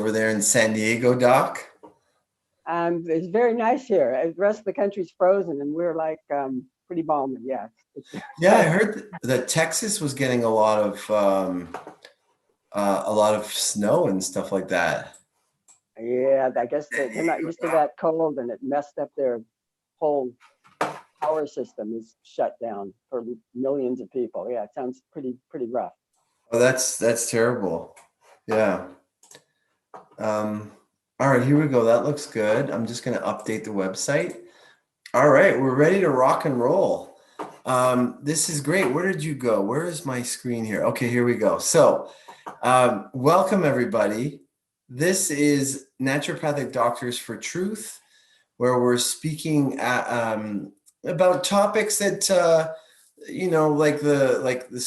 over there in San Diego, Doc? It's very nice here. The rest of the country's frozen, and we're like pretty balmy. Yeah. Yeah, I heard that Texas was getting a lot of snow and stuff like that. Yeah, I guess they're not used to that cold, and it messed up their whole power system is shut down for millions of people. Yeah, it sounds pretty rough. Oh, that's terrible. Yeah. All right, here we go. That looks good. I'm just going to update the website. All right, we're ready to rock and roll. This is great. Where did you go? Where is my screen here? Okay, here we go. So, welcome everybody. This is Naturopathic Doctors for Truth, where we're speaking about topics that like the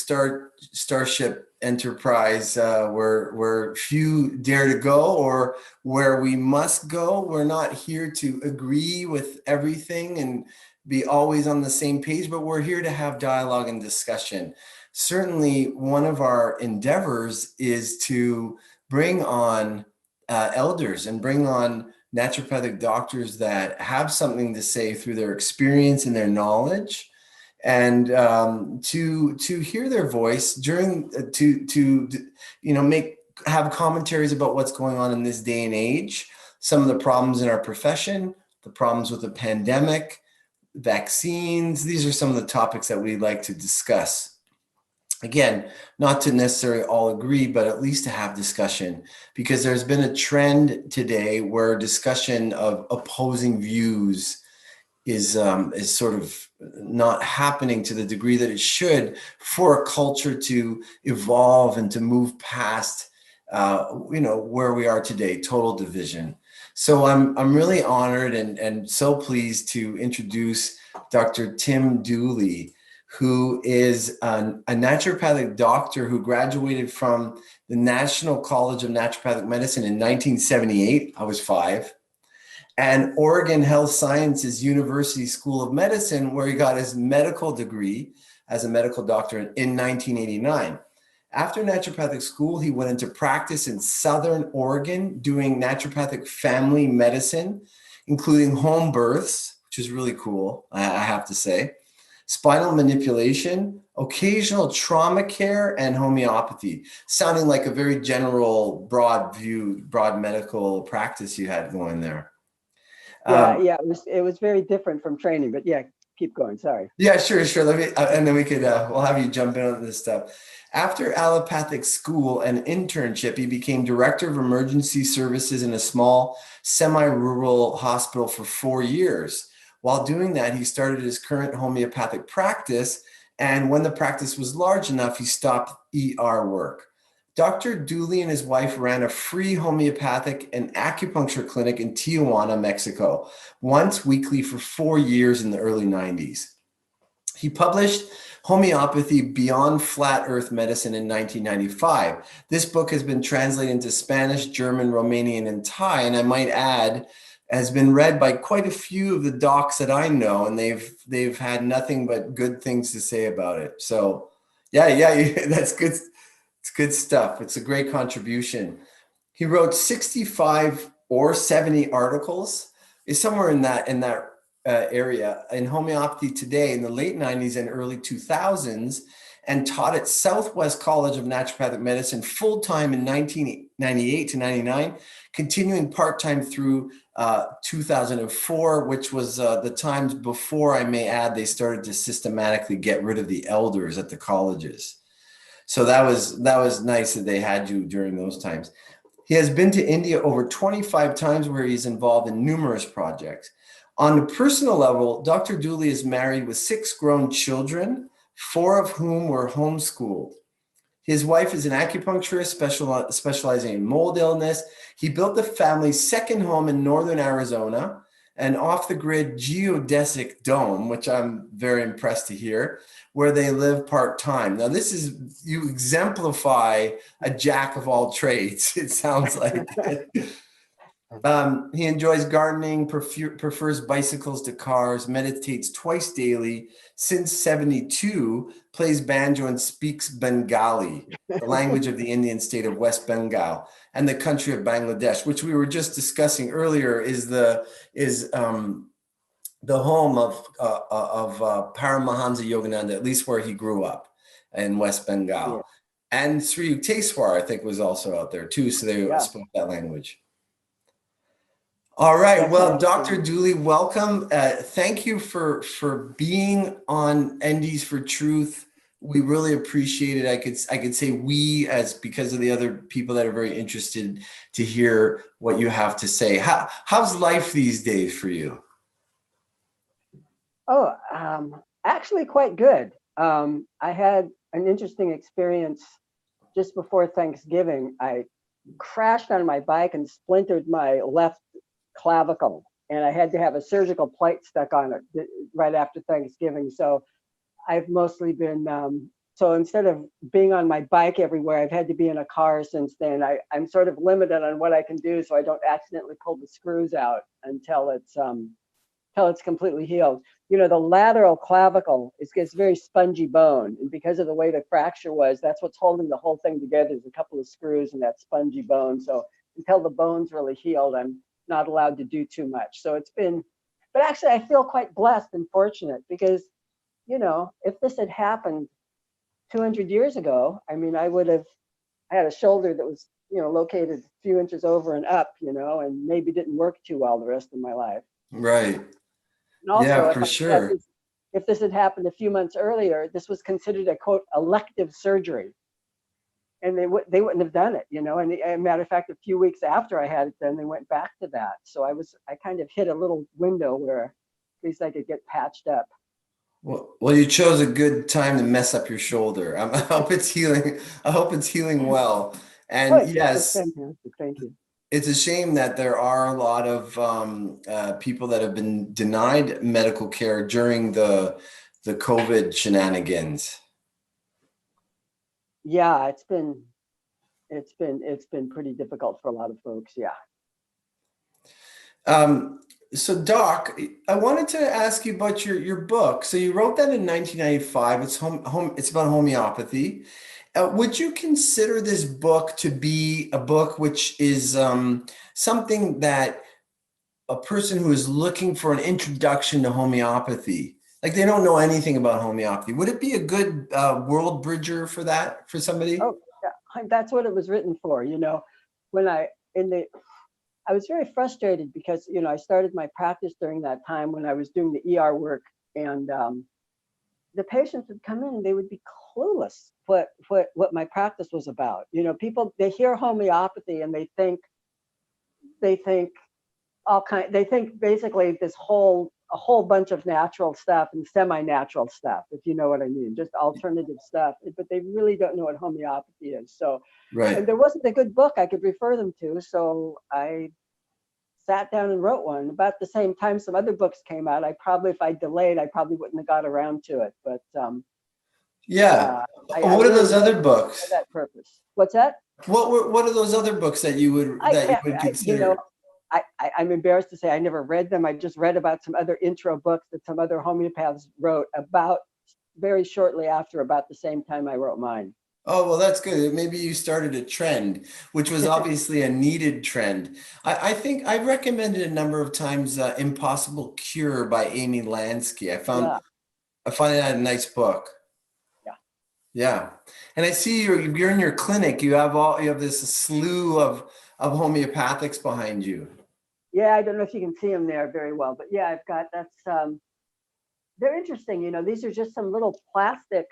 Starship Enterprise, where few dare to go, or where we must go. We're not here to agree with everything and be always on the same page, but we're here to have dialogue and discussion. Certainly, one of our endeavors is to bring on elders and bring on naturopathic doctors that have something to say through their experience and their knowledge, and to hear their voice during have commentaries about what's going on in this day and age, some of the problems in our profession, the problems with the pandemic, vaccines. These are some of the topics that we like to discuss. Again, not to necessarily all agree, but at least to have discussion, because there's been a trend today where discussion of opposing views is sort of not happening to the degree that it should, for a culture to evolve and to move past where we are today, total division. So I'm really honored and so pleased to introduce Dr. Tim Dooley, who is a naturopathic doctor who graduated from the National College of Naturopathic Medicine in 1978. I was 5. And Oregon Health Sciences University School of Medicine, where he got his medical degree as a medical doctor in 1989. After naturopathic school, he went into practice in Southern Oregon, doing naturopathic family medicine, including home births, which is really cool, I have to say, spinal manipulation, occasional trauma care, and homeopathy, sounding like a very general, broad medical practice you had going there. Yeah, it was very different from training, but yeah, keep going. Sorry. Yeah, sure. Let me, and then we'll have you jump in on this stuff. After allopathic school and internship, he became director of emergency services in a small semi-rural hospital for 4 years. While doing that, he started his current homeopathic practice, and when the practice was large enough, he stopped ER work. Dr. Dooley and his wife ran a free homeopathic and acupuncture clinic in Tijuana, Mexico, once weekly for 4 years in the early 90s. He published Homeopathy Beyond Flat Earth Medicine in 1995. This book has been translated into Spanish, German, Romanian, and Thai, and I might add, has been read by quite a few of the docs that I know, and they've had nothing but good things to say about it. So yeah, that's good. It's good stuff. It's a great contribution. He wrote 65 or 70 articles. Is somewhere in that area in homeopathy today in the late 90s and early 2000s, and taught at Southwest College of Naturopathic Medicine full-time in 1998 to 99, continuing part-time through 2004, which was the times before, I may add, they started to systematically get rid of the elders at the colleges. So that was nice that they had you during those times. He has been to India over 25 times, where he's involved in numerous projects. On a personal level, Dr. Dooley is married with 6 grown children, 4 of whom were homeschooled. His wife is an acupuncturist specializing in mold illness. He built the family's second home in northern Arizona, an off-the-grid geodesic dome, which I'm very impressed to hear, where they live part-time. Now, you exemplify a jack of all trades, it sounds like. He enjoys gardening, prefers bicycles to cars, meditates twice daily, since 72, plays banjo and speaks Bengali, the language of the Indian state of West Bengal and the country of Bangladesh, which we were just discussing earlier, is the home of Paramahansa Yogananda, at least where he grew up in West Yeah, Bengal. And Sri Yukteswar, I think, was also out there too, so they yeah, spoke that language. All right. that's Well, Dr. interesting. Dooley, welcome. Thank you for being on NDs for Truth. We really appreciate it. I could say we, as because of the other people that are very interested to hear what you have to say. How's life these days for you? Oh, actually quite good. I had an interesting experience just before Thanksgiving. I crashed on my bike and splintered my left clavicle, and I had to have a surgical plate stuck on it right after Thanksgiving. So I've mostly been, so instead of being on my bike everywhere, I've had to be in a car since then. I'm sort of limited on what I can do so I don't accidentally pull the screws out until it's completely healed. You know, the lateral clavicle is very spongy bone. And because of the way the fracture was, that's what's holding the whole thing together is a couple of screws and that spongy bone. So until the bone's really healed, I'm not allowed to do too much. So it's been, but actually I feel quite blessed and fortunate because, you know, if this had happened 200 years ago, I mean, I had a shoulder that was, you know, located a few inches over and up, you know, and maybe didn't work too well the rest of my life. Right. And also, Yeah, for sure. if this had happened a few months earlier, this was considered a quote elective surgery, and they wouldn't have done it, you know. And a matter of fact, a few weeks after I had it done, they went back to that. So I kind of hit a little window where at least I could get patched up. Well, you chose a good time to mess up your shoulder. I hope it's healing. I hope it's healing well. Oh, And it's yes, fantastic. Thank you. it's a shame that there are a lot of people that have been denied medical care during the COVID shenanigans. Yeah, it's been pretty difficult for a lot of folks. Yeah. Um, so, Doc, I wanted to ask you about your book. So you wrote that in 1995. It's about homeopathy. Would you consider this book to be a book which is something that a person who is looking for an introduction to homeopathy, like they don't know anything about homeopathy, would it be a good world bridger for that for somebody? Oh, yeah. That's what it was written for. You know, when in the I was very frustrated because, you know, I started my practice during that time when I was doing the ER work, and the patients would come in and they would be clueless what my practice was about. You know, people, they hear homeopathy and they think they think basically a whole bunch of natural stuff and semi-natural stuff, if you know what I mean, just alternative stuff, but they really don't know what homeopathy is. So, and Right. there wasn't a good book I could refer them to, so I sat down and wrote one. About the same time some other books came out, if I delayed, I probably wouldn't have got around to it. But Yeah. uh, I What are really those wrote other it for books? that purpose. What's that? What are those other books that I can't, you would you know, consider? I'm embarrassed to say I never read them. I just read about some other intro books that some other homeopaths wrote about very shortly after, about the same time I wrote mine. Oh, well, that's good. Maybe you started a trend, which was obviously a needed trend. I think I recommended a number of times Impossible Cure by Amy Lansky. Yeah, I find that a nice book. yeah. Yeah. And I see you're in your clinic. You have this slew of homeopathics behind you. Yeah, I don't know if you can see them there very well, but yeah, I've got that's they're interesting. You know, these are just some little plastic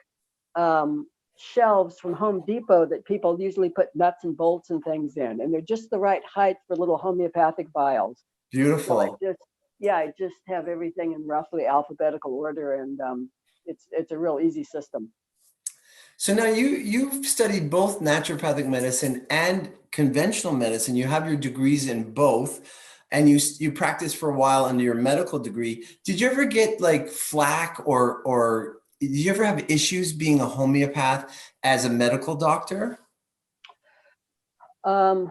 um, shelves from Home Depot that people usually put nuts and bolts and things in, and they're just the right height for little homeopathic vials. So Beautiful. I just have everything in roughly alphabetical order, and it's a real easy system. So now you've studied both naturopathic medicine and conventional medicine. You have your degrees in both, and you practiced for a while under your medical degree. Did you ever get like flack or did you ever have issues being a homeopath as a medical doctor? Um,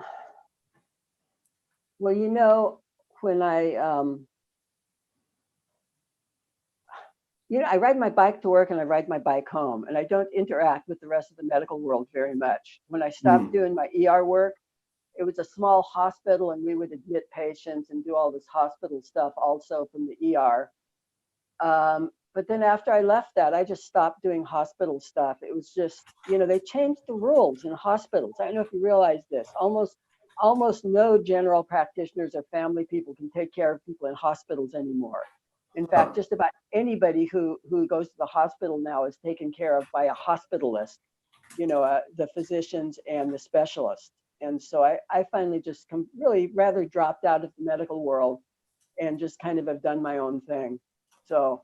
Well, when I ride my bike to work and I ride my bike home, and I don't interact with the rest of the medical world very much. When I stopped Hmm. doing my ER work, it was a small hospital, and we would admit patients and do all this hospital stuff also from the ER. But then after I left that, I just stopped doing hospital stuff. It was just, they changed the rules in hospitals. I don't know if you realize this. Almost no general practitioners or family people can take care of people in hospitals anymore. In fact, Huh. just about anybody who goes to the hospital now is taken care of by a hospitalist, the physicians and the specialists. And so I finally just really rather dropped out of the medical world and just kind of have done my own thing. So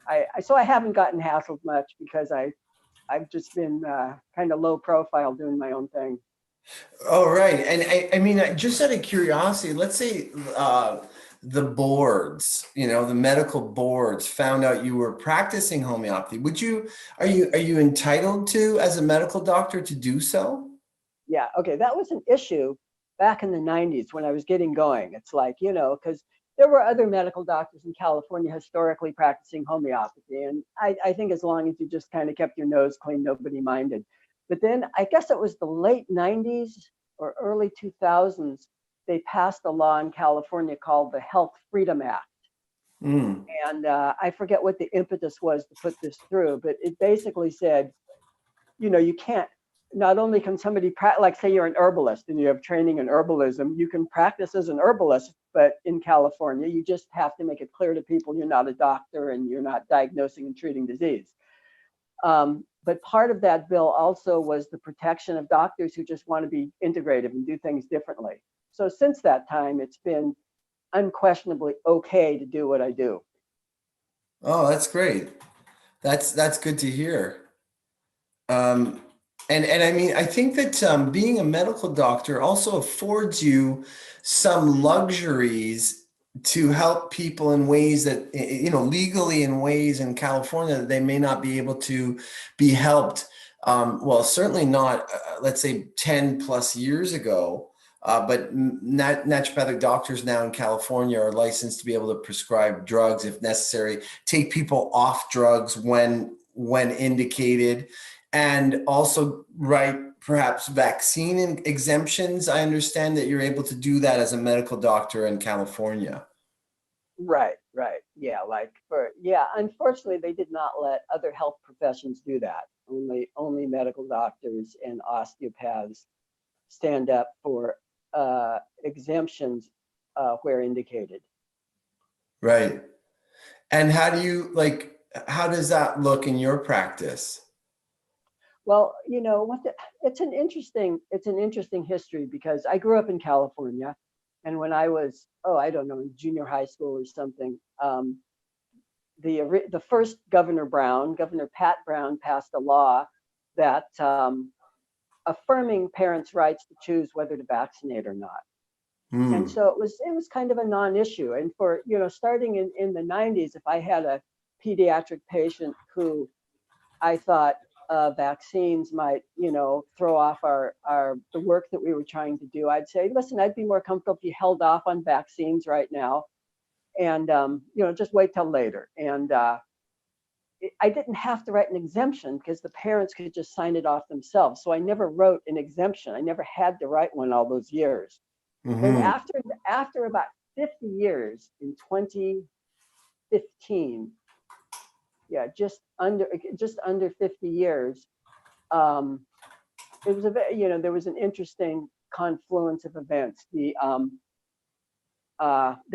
I haven't gotten hassled much because I've just been kind of low profile doing my own thing. Oh, right. And I mean, just out of curiosity, let's say the boards, the medical boards found out you were practicing homeopathy. Are you entitled to, as a medical doctor, to do so? Yeah, okay, that was an issue back in the 90s when I was getting going. It's like, because there were other medical doctors in California historically practicing homeopathy. And I think as long as you just kind of kept your nose clean, nobody minded. But then I guess it was the late 90s or early 2000s, they passed a law in California called the Health Freedom Act. Mm. And I forget what the impetus was to put this through, but it basically said, you can't, not only can somebody like say you're an herbalist and you have training in herbalism, you can practice as an herbalist, but in California, you just have to make it clear to people you're not a doctor and you're not diagnosing and treating disease. But part of that bill also was the protection of doctors who just want to be integrative and do things differently. So since that time, it's been unquestionably okay to do what I do. Oh, that's great. That's good to hear. Um, and I mean, I think that being a medical doctor also affords you some luxuries to help people in ways that, legally in ways in California that they may not be able to be helped. Well, certainly not, let's say 10 plus years ago. But naturopathic doctors now in California are licensed to be able to prescribe drugs if necessary, take people off drugs when indicated, and also write perhaps vaccine exemptions. I understand that you're able to do that as a medical doctor in California. Right, right. Yeah, unfortunately they did not let other health professions do that. Only medical doctors and osteopaths stand up for exemptions where indicated. Right. And how does that look in your practice? Well, it's an interesting history because I grew up in California, and when I was, I don't know, in junior high school or something, the first Governor Pat Brown, passed a law that affirming parents' rights to choose whether to vaccinate or not. And Hmm. so it was kind of a non-issue. And for starting in the 90s, if I had a pediatric patient who I thought vaccines might, throw off the work that we were trying to do, I'd say, listen, I'd be more comfortable if you held off on vaccines right now, and just wait till later. And I didn't have to write an exemption because the parents could just sign it off themselves. So I never wrote an exemption. I never had to write one all those years. Then Hmm. after about 50 years in 2015, yeah, just under 50 years, um, it was there was an interesting confluence of events. There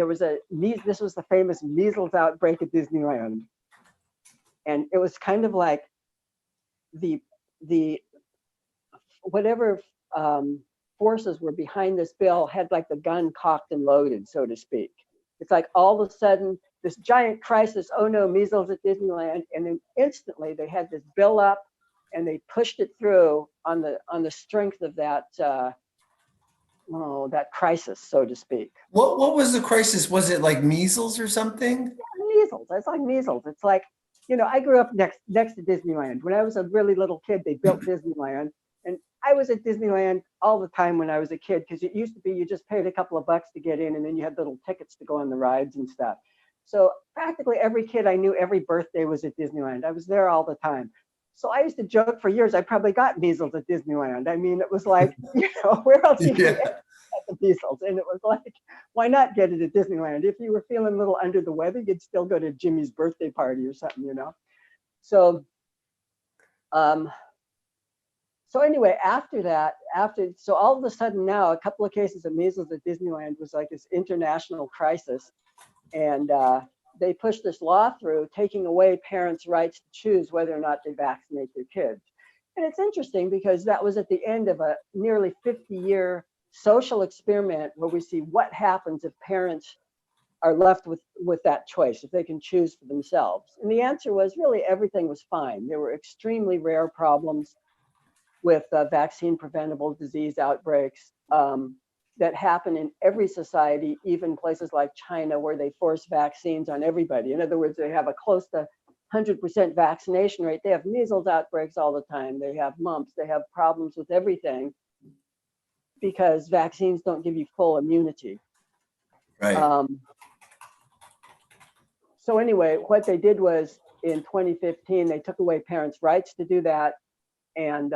was this was the famous measles outbreak at Disneyland, and it was kind of like the the whatever forces were behind this bill had like the gun cocked and loaded, so to speak. It's like all of a sudden this giant crisis, oh no, measles at Disneyland, and then instantly they had this bill up and they pushed it through on the strength of that crisis, so to speak. What was the crisis? Was it like measles or something? Measles. It's like measles. It's like, I grew up next to Disneyland. When I was a really little kid, they built Disneyland, and I was at Disneyland all the time when I was a kid, because it used to be you just paid a couple of bucks to get in, and then you had little tickets to go on the rides and stuff. So practically every kid I knew, every birthday was at Disneyland. I was there all the time. So I used to joke for years, I probably got measles at Disneyland. I mean, it was like, where else you can Yeah. get the measles? And it was like, why not get it at Disneyland? If you were feeling a little under the weather, you'd still go to Jimmy's birthday party or something. So, um, so anyway, after that, so all of a sudden now, a couple of cases of measles at Disneyland was like this international crisis. And they pushed this law through, taking away parents' rights to choose whether or not they vaccinate their kids. And it's interesting because that was at the end of a nearly 50-year social experiment where we see what happens if parents are left with that choice, if they can choose for themselves. And the answer was really everything was fine. There were extremely rare problems with vaccine preventable disease outbreaks that happen in every society, even places like China, where they force vaccines on everybody. In other words, they have a close to 100% vaccination rate. They have measles outbreaks all the time. They have mumps. They have problems with everything because vaccines don't give you full immunity. Right. So anyway, what they did was in 2015, they took away parents' rights to do that. And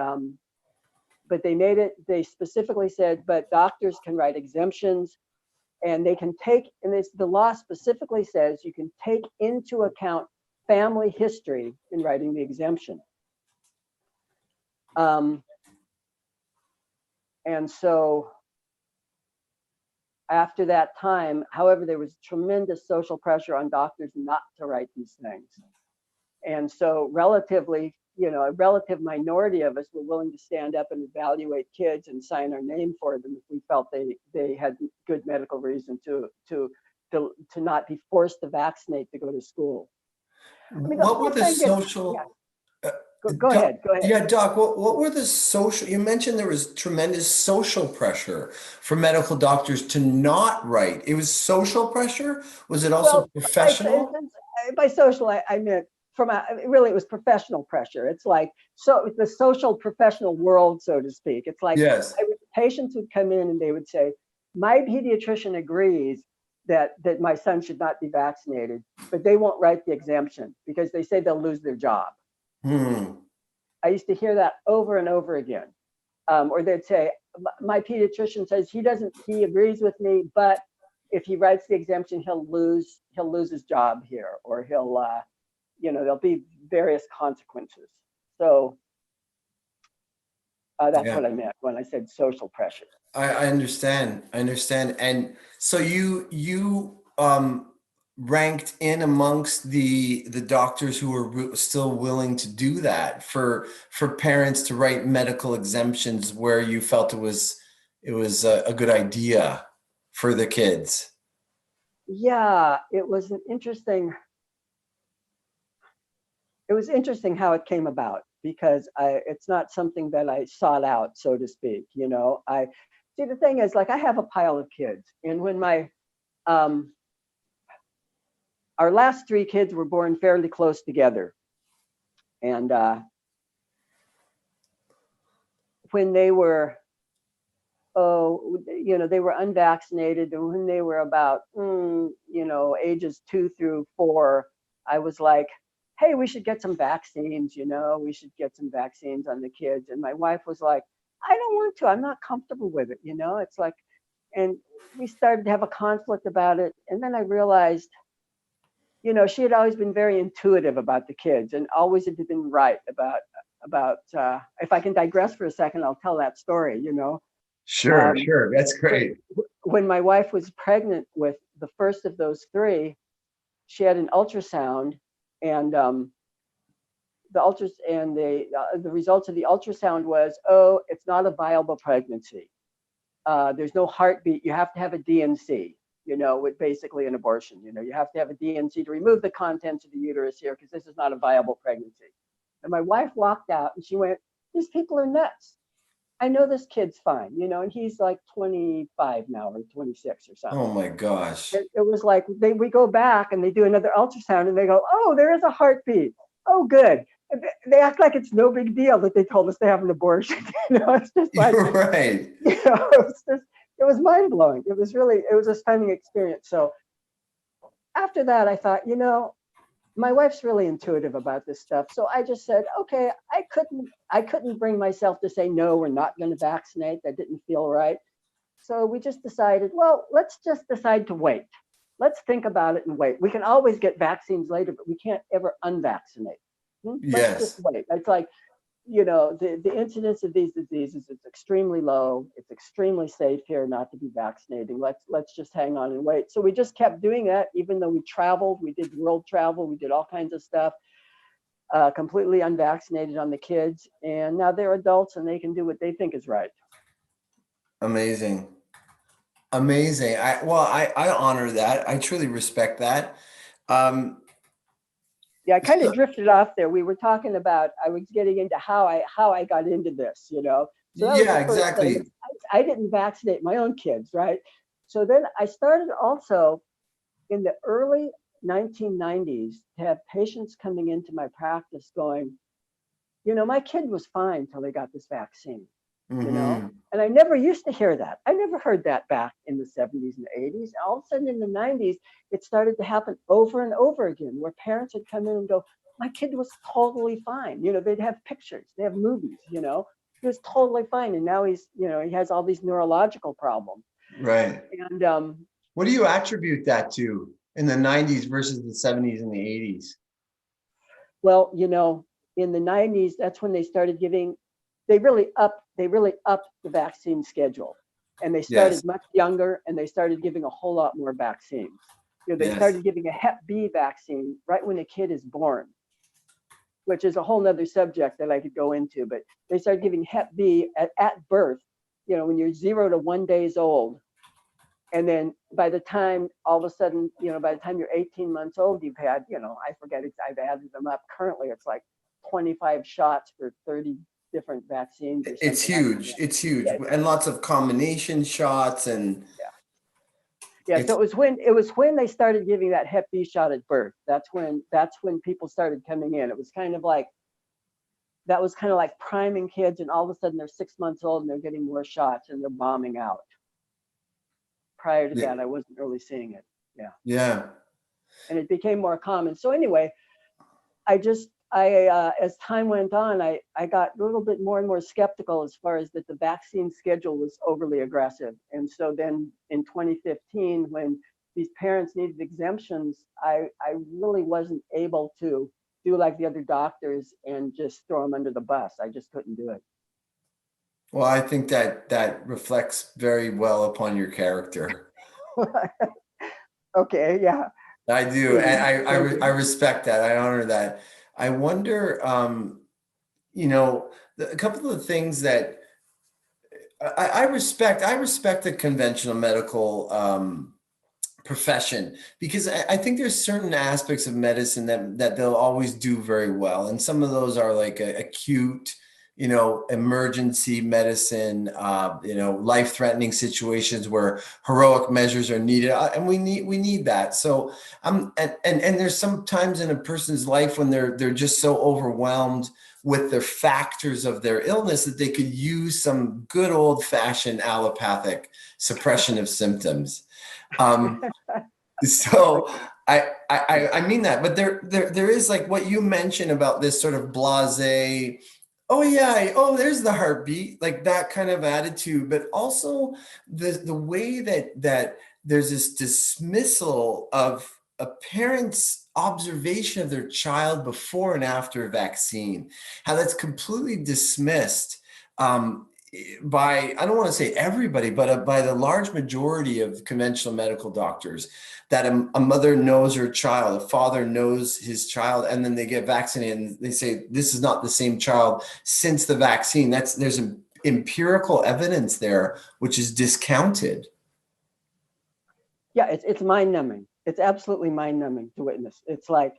but they specifically said, but doctors can write exemptions, and they can take, and the law specifically says you can take into account family history in writing the exemption. And so after that time, however, there was tremendous social pressure on doctors not to write these things. And so relatively, a relative minority of us were willing to stand up and evaluate kids and sign our name for them if we felt they had good medical reason to not be forced to vaccinate to go to school. I mean, the What were whole the thing gets, yeah, social, uh, go Doc, ahead, go ahead. yeah, Doc, what were the social, you mentioned there was tremendous social pressure for medical doctors to not write. It was social pressure? Was it also Well, professional? by social, I meant really it was professional pressure. It's like, so the social professional world, so to speak. It's like Yes. patients would come in and they would say, my pediatrician agrees that my son should not be vaccinated, but they won't write the exemption because they say they'll lose their job. Hmm. I used to hear that over and over again. Or they'd say, my pediatrician says he agrees with me, but if he writes the exemption, he'll lose his job here, or there'll be various consequences. So that's Yeah. what I meant when I said social pressure. I understand. I understand. And so you ranked in amongst the doctors who were still willing to do that for parents to write medical exemptions where you felt it was a good idea for the kids. Yeah, it was interesting how it came about, because it's not something that I sought out, so to speak. I see, the thing is, like, I have a pile of kids, and when um, our last three kids were born fairly close together, and when they were they were unvaccinated, and when they were about ages 2 through 4, I was like, hey, we should get some vaccines. We should get some vaccines on the kids. And my wife was like, I don't want to, I'm not comfortable with it. It's like, and we started to have a conflict about it. And then I realized, she had always been very intuitive about the kids and always had been right about if I can digress for a second, I'll tell that story. Sure, um, sure. That's great. when my wife was pregnant with the first of those three, she had an ultrasound, and the results of the ultrasound was, oh, it's not a viable pregnancy. There's no heartbeat. You have to have a DNC. With basically an abortion. You have to have a DNC to remove the contents of the uterus here, because this is not a viable pregnancy. And my wife walked out and she went, these people are nuts. I know this kid's fine, and he's like 25 now, or 26 or Oh something. my gosh. It was like we go back and they do another ultrasound and they go, oh, there is a heartbeat. Oh, good. They act like it's no big deal that they told us to have an abortion. It's just like, You're right. it was mind blowing. It was a stunning experience. So after that, I thought, my wife's really intuitive about this stuff. So I just said, okay, I couldn't bring myself to say, no, we're not going to vaccinate. That didn't feel right. So we just decided, well, let's just decide to wait. Let's think about it and wait. We can always get vaccines later, but we can't ever unvaccinate. Let's just Yes. wait. It's like, the incidence of these diseases is extremely low. It's extremely safe here not to be vaccinating. Let's just hang on and wait. So we just kept doing that, even though we traveled, we did world travel, we did all kinds of stuff, completely unvaccinated on the kids. And now they're adults and they can do what they think is right. Amazing. Amazing. I honor that. I truly respect that. Um, Yeah, I kind of so- drifted off there. We were talking about, I was getting into how I got into this. So that was yeah, the first thing. exactly. I didn't vaccinate my own kids, right? So then I started also in the early 1990s to have patients coming into my practice going, my kid was fine till they got this vaccine, you know? Hmm. And I never used to hear that. I never heard that back in the 70s and 80s. All of a sudden in the 90s, it started to happen over and over again, where parents would come in and go, my kid was totally fine. They'd have pictures, they have movies, he was totally fine. And now he has all these neurological problems. Right. And What do you attribute that to in the 90s versus the 70s and the 80s? well, in the 90s, that's when they started giving, they really upped the vaccine schedule. And they Yes. started much younger and they started giving a whole lot more vaccines. They Yes. started giving a Hep B vaccine right when a kid is born, which is a whole nother subject that I could go into, but they started giving Hep B at birth, when you're 0 to 1 days old. And then by the time all of a sudden, by the time you're 18 months old, you've had, I forget, I've added them up. Currently, it's like 25 shots for 30 different vaccines or It's something like huge. that. It's huge. Yeah, And lots of combination shots and yeah, yeah. So it's it was when they started giving that Hep B shot at birth. That's when people started coming in. It was kind of like that was kind of like priming kids, and all of a sudden they're 6 months old and they're getting more shots and they're bombing out. Prior to yeah. that, I wasn't really seeing it. Yeah, Yeah. and it became more common. So anyway, as time went on, I got a little bit more and more skeptical as far as that the vaccine schedule was overly aggressive. And so then in 2015, when these parents needed exemptions, I really wasn't able to do like the other doctors and just throw them under the bus. I just couldn't do it. Well, I think that reflects very well upon your character. Okay, yeah. I do. Really, And thank you. I respect that. I honor that. I wonder, a couple of the things that I respect the conventional medical profession because I think there's certain aspects of medicine that they'll always do very well, and some of those are like acute, emergency medicine, life-threatening situations where heroic measures are needed, and we need that. So and there's some times in a person's life when they're just so overwhelmed with the factors of their illness that they could use some good old-fashioned allopathic suppression of symptoms. Um, so I mean that, but there is like what you mentioned about this sort of blasé, oh yeah, oh there's the heartbeat, like that kind of attitude, but also the way that there's this dismissal of a parent's observation of their child before and after a vaccine, how that's completely dismissed. By, I don't want to say everybody, but by the large majority of conventional medical doctors, that a mother knows her child, a father knows his child, and then they get vaccinated and they say, this is not the same child since the vaccine. There's empirical evidence there, which is discounted. Yeah, it's mind numbing. It's absolutely mind numbing to witness. It's like,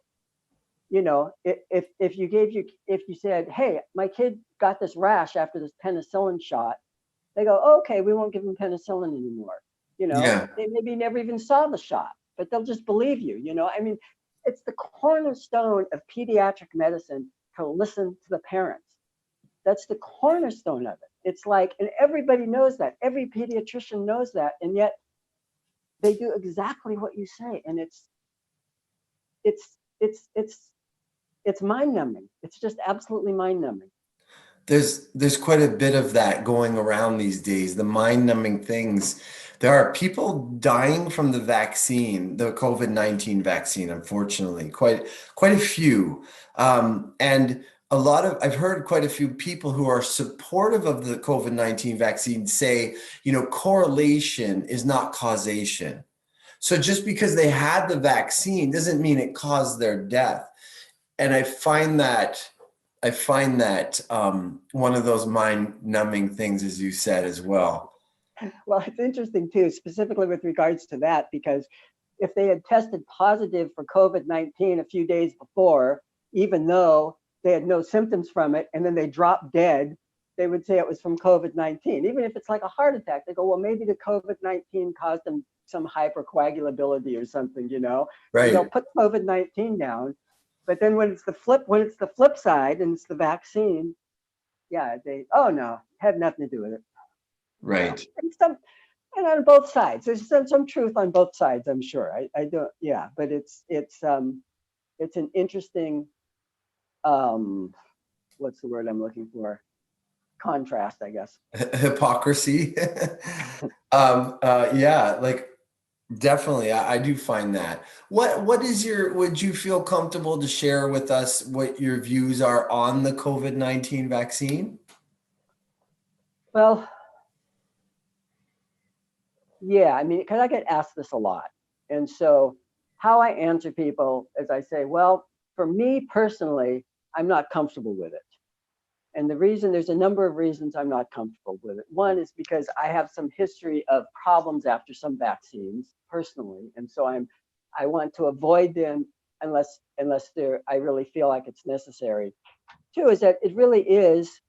if you said, hey, my kid got this rash after this penicillin shot, they go, oh, okay, we won't give them penicillin anymore. Yeah. They maybe never even saw the shot, but they'll just believe you. I mean, it's the cornerstone of pediatric medicine to listen to the parents. That's the cornerstone of it. It's like, and everybody knows that. Every pediatrician knows that, and yet they do exactly what you say, and it's it's it's it's mind numbing. It's just absolutely mind numbing. There's quite a bit of that going around these days, the mind-numbing things. There are people dying from the vaccine, the COVID-19 vaccine, unfortunately, quite a few. And a lot of I've heard quite a few people who are supportive of the COVID-19 vaccine say, correlation is not causation. So just because they had the vaccine doesn't mean it caused their death. And I find that one of those mind-numbing things, as you said as well. Well, it's interesting too, specifically with regards to that, because if they had tested positive for COVID-19 a few days before, even though they had no symptoms from it, and then they dropped dead, they would say it was from COVID-19. Even if it's like a heart attack, they go, well, maybe the COVID-19 caused them some hypercoagulability or something, and they'll Right, put COVID-19 down. But then when it's the flip side and it's the vaccine, yeah, oh no, had nothing to do with it. right. And on both sides, there's some truth on both sides, I'm sure. I don't, yeah, but it's an interesting, um, what's the word I'm looking for? Contrast, I guess. Hypocrisy. Yeah, like definitely, I do find that. Would you feel comfortable to share with us what your views are on the COVID-19 vaccine? Well, yeah, I mean, because I get asked this a lot. And so how I answer people is I say, well, for me personally, I'm not comfortable with it. And there's a number of reasons I'm not comfortable with it. One is because I have some history of problems after some vaccines personally. And so I want to avoid them unless I really feel like it's necessary. Two is that it really is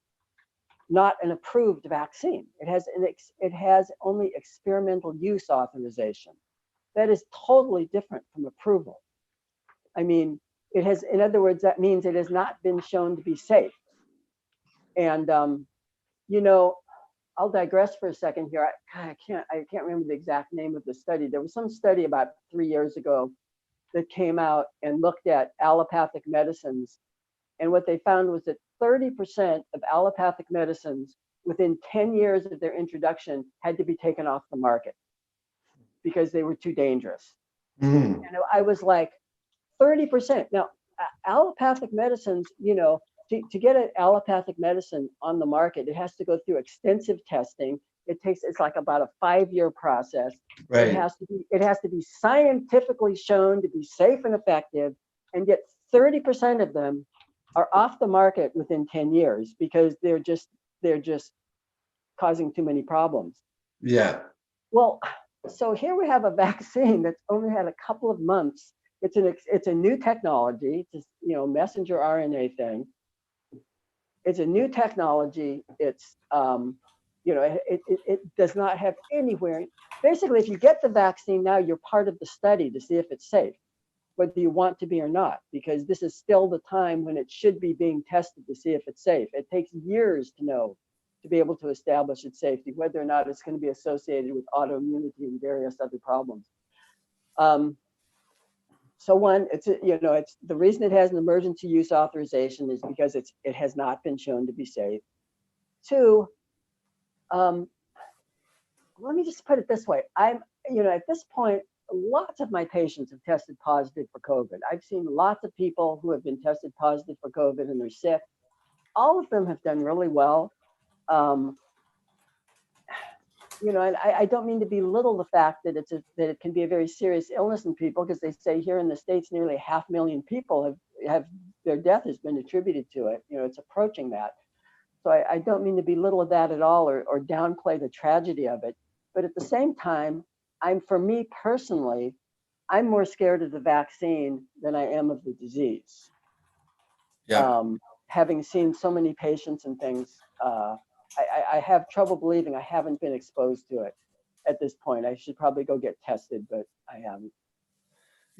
not an approved vaccine. It has only experimental use authorization. That is totally different from approval. I mean, in other words, that means it has not been shown to be safe. And you know, I'll digress for a second here. I can't remember the exact name of the study. There was some study about 3 years ago that came out and looked at allopathic medicines. And what they found was that 30% of allopathic medicines within 10 years of their introduction had to be taken off the market because they were too dangerous. Mm, And I was like, 30%. Now, allopathic medicines, to get an allopathic medicine on the market, it has to go through extensive testing. It's like about a 5-year process. It right. has to be scientifically shown to be safe and effective, and yet 30% of them are off the market within 10 years because they're just causing too many problems. Yeah. Well, so here we have a vaccine that's only had a couple of months. It's a new technology, it's messenger RNA thing. It's a new technology. It does not have anywhere. Basically, if you get the vaccine now, you're part of the study to see if it's safe, whether you want to be or not, because this is still the time when it should be being tested to see if it's safe. It takes years to be able to establish its safety, whether or not it's going to be associated with autoimmunity and various other problems. So one, it's the reason it has an emergency use authorization is because it has not been shown to be safe. Two, um, let me just put it this way. At this point, lots of my patients have tested positive for COVID. I've seen lots of people who have been tested positive for COVID and they're sick. All of them have done really well. Um, and I don't mean to belittle the fact that that it can be a very serious illness in people, because they say here in the States, nearly 500,000 people have their death has been attributed to it. It's approaching that. So I don't mean to belittle that at all or downplay the tragedy of it. But at the same time, for me personally, I'm more scared of the vaccine than I am of the disease. Yeah. Having seen so many patients and things, I have trouble believing I haven't been exposed to it at this point. I should probably go get tested, but I haven't.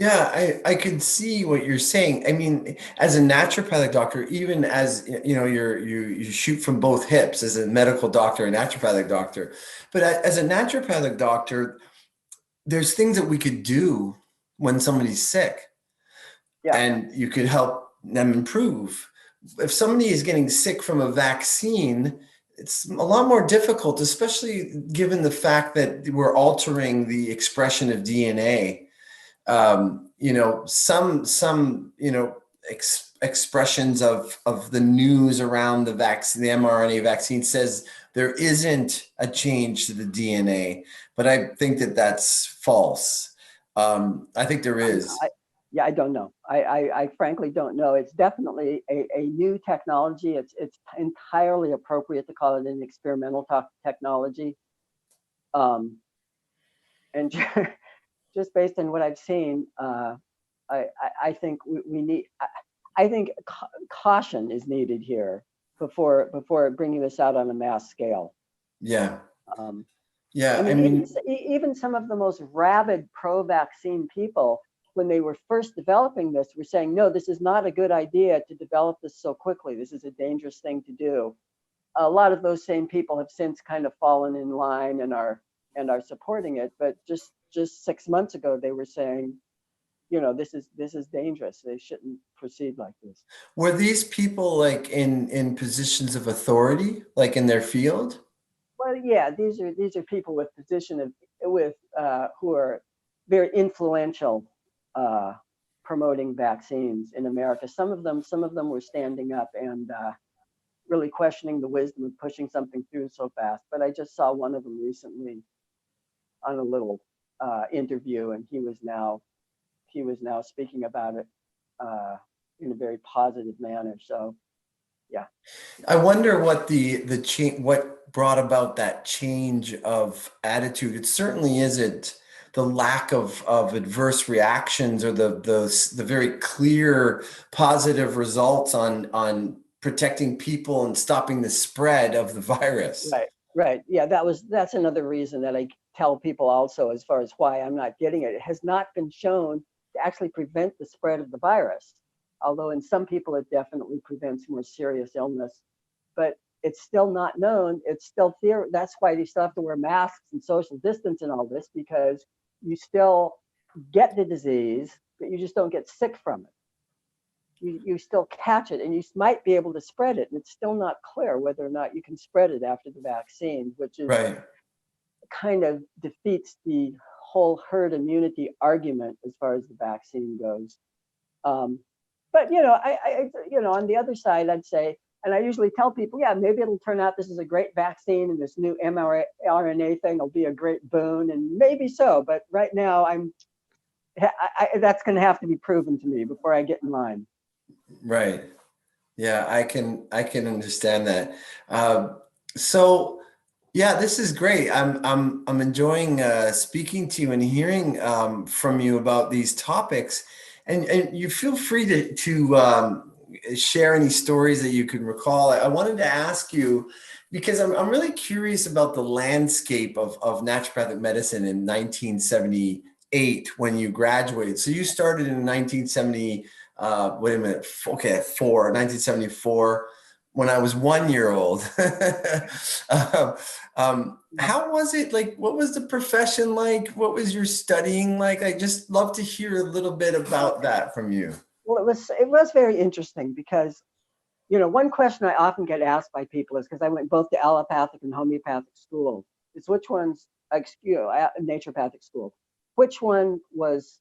Yeah, I could see what you're saying. I mean, as a naturopathic doctor, even as you know, you shoot from both hips as a medical doctor and naturopathic doctor. But as a naturopathic doctor, there's things that we could do when somebody's sick, Yeah, and you could help them improve. If somebody is getting sick from a vaccine, it's a lot more difficult, especially given the fact that we're altering the expression of DNA. Some expressions of the news around the vaccine, the mRNA vaccine says there isn't a change to the DNA, but I think that that's false. I think there is. yeah, I don't know. I frankly don't know. It's definitely a new technology. It's entirely appropriate to call it an experimental technology. Um, and just based on what I've seen, I think we need. I think caution is needed here before bringing this out on a mass scale. Yeah. Um, I Yeah. I mean, mean, even some of the most rabid pro-vaccine people, when they were first developing this, were saying, no, this is not a good idea to develop this so quickly. This is a dangerous thing to do. A lot of those same people have since kind of fallen in line and are supporting it. But just 6 months ago, they were saying, this is dangerous. They shouldn't proceed like this. were these people like in positions of authority, like in their field? Well, yeah, these are people with position of with who are very influential promoting vaccines in America. Some of them were standing up and really questioning the wisdom of pushing something through so fast. But I just saw one of them recently on a little interview, and he was now speaking about it in a very positive manner. So yeah. I wonder what the change, what brought about that change of attitude. It certainly isn't the lack of adverse reactions or the very clear positive results on protecting people and stopping the spread of the virus. Right, right. Yeah, that's another reason that I tell people also as far as why I'm not getting it. It has not been shown to actually prevent the spread of the virus, although in some people it definitely prevents more serious illness. But it's still not known. It's still theory. That's why you still have to wear masks and social distance and all this, because you still get the disease, but you just don't get sick from it. You still catch it and you might be able to spread it. And it's still not clear whether or not you can spread it after the vaccine, which is Right. kind of defeats the whole herd immunity argument as far as the vaccine goes. Um, but on the other side, I'd say, and I usually tell people, yeah, maybe it'll turn out this is a great vaccine and this new mRNA thing will be a great boon, and maybe so. But right now, that's going to have to be proven to me before I get in line. Right. Yeah, I can understand that. So yeah, this is great. I'm enjoying speaking to you and hearing from you about these topics. And you feel free to share any stories that you can recall. I wanted to ask you because I'm really curious about the landscape of naturopathic medicine in 1978 when you graduated. So you started in 1970. Wait a minute. Okay, 1974 when I was 1 year old. um, how was it like? What was the profession like? What was your studying like? I just love to hear a little bit about that from you. Well, it was very interesting because one question I often get asked by people is because I went both to allopathic and homeopathic school. Is which one's naturopathic school? Which one was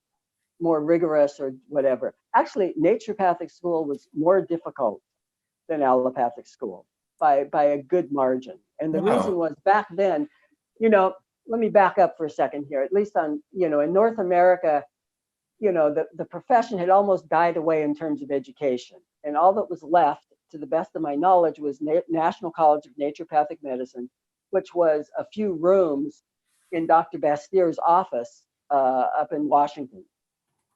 more rigorous or whatever? Actually, naturopathic school was more difficult than allopathic school by a good margin. And the reason Wow. was back then, you know, let me back up for a second here. At least in North America, the profession had almost died away in terms of education. And all that was left, to the best of my knowledge, was National College of Naturopathic Medicine, which was a few rooms in Dr. Bastier's office up in Washington.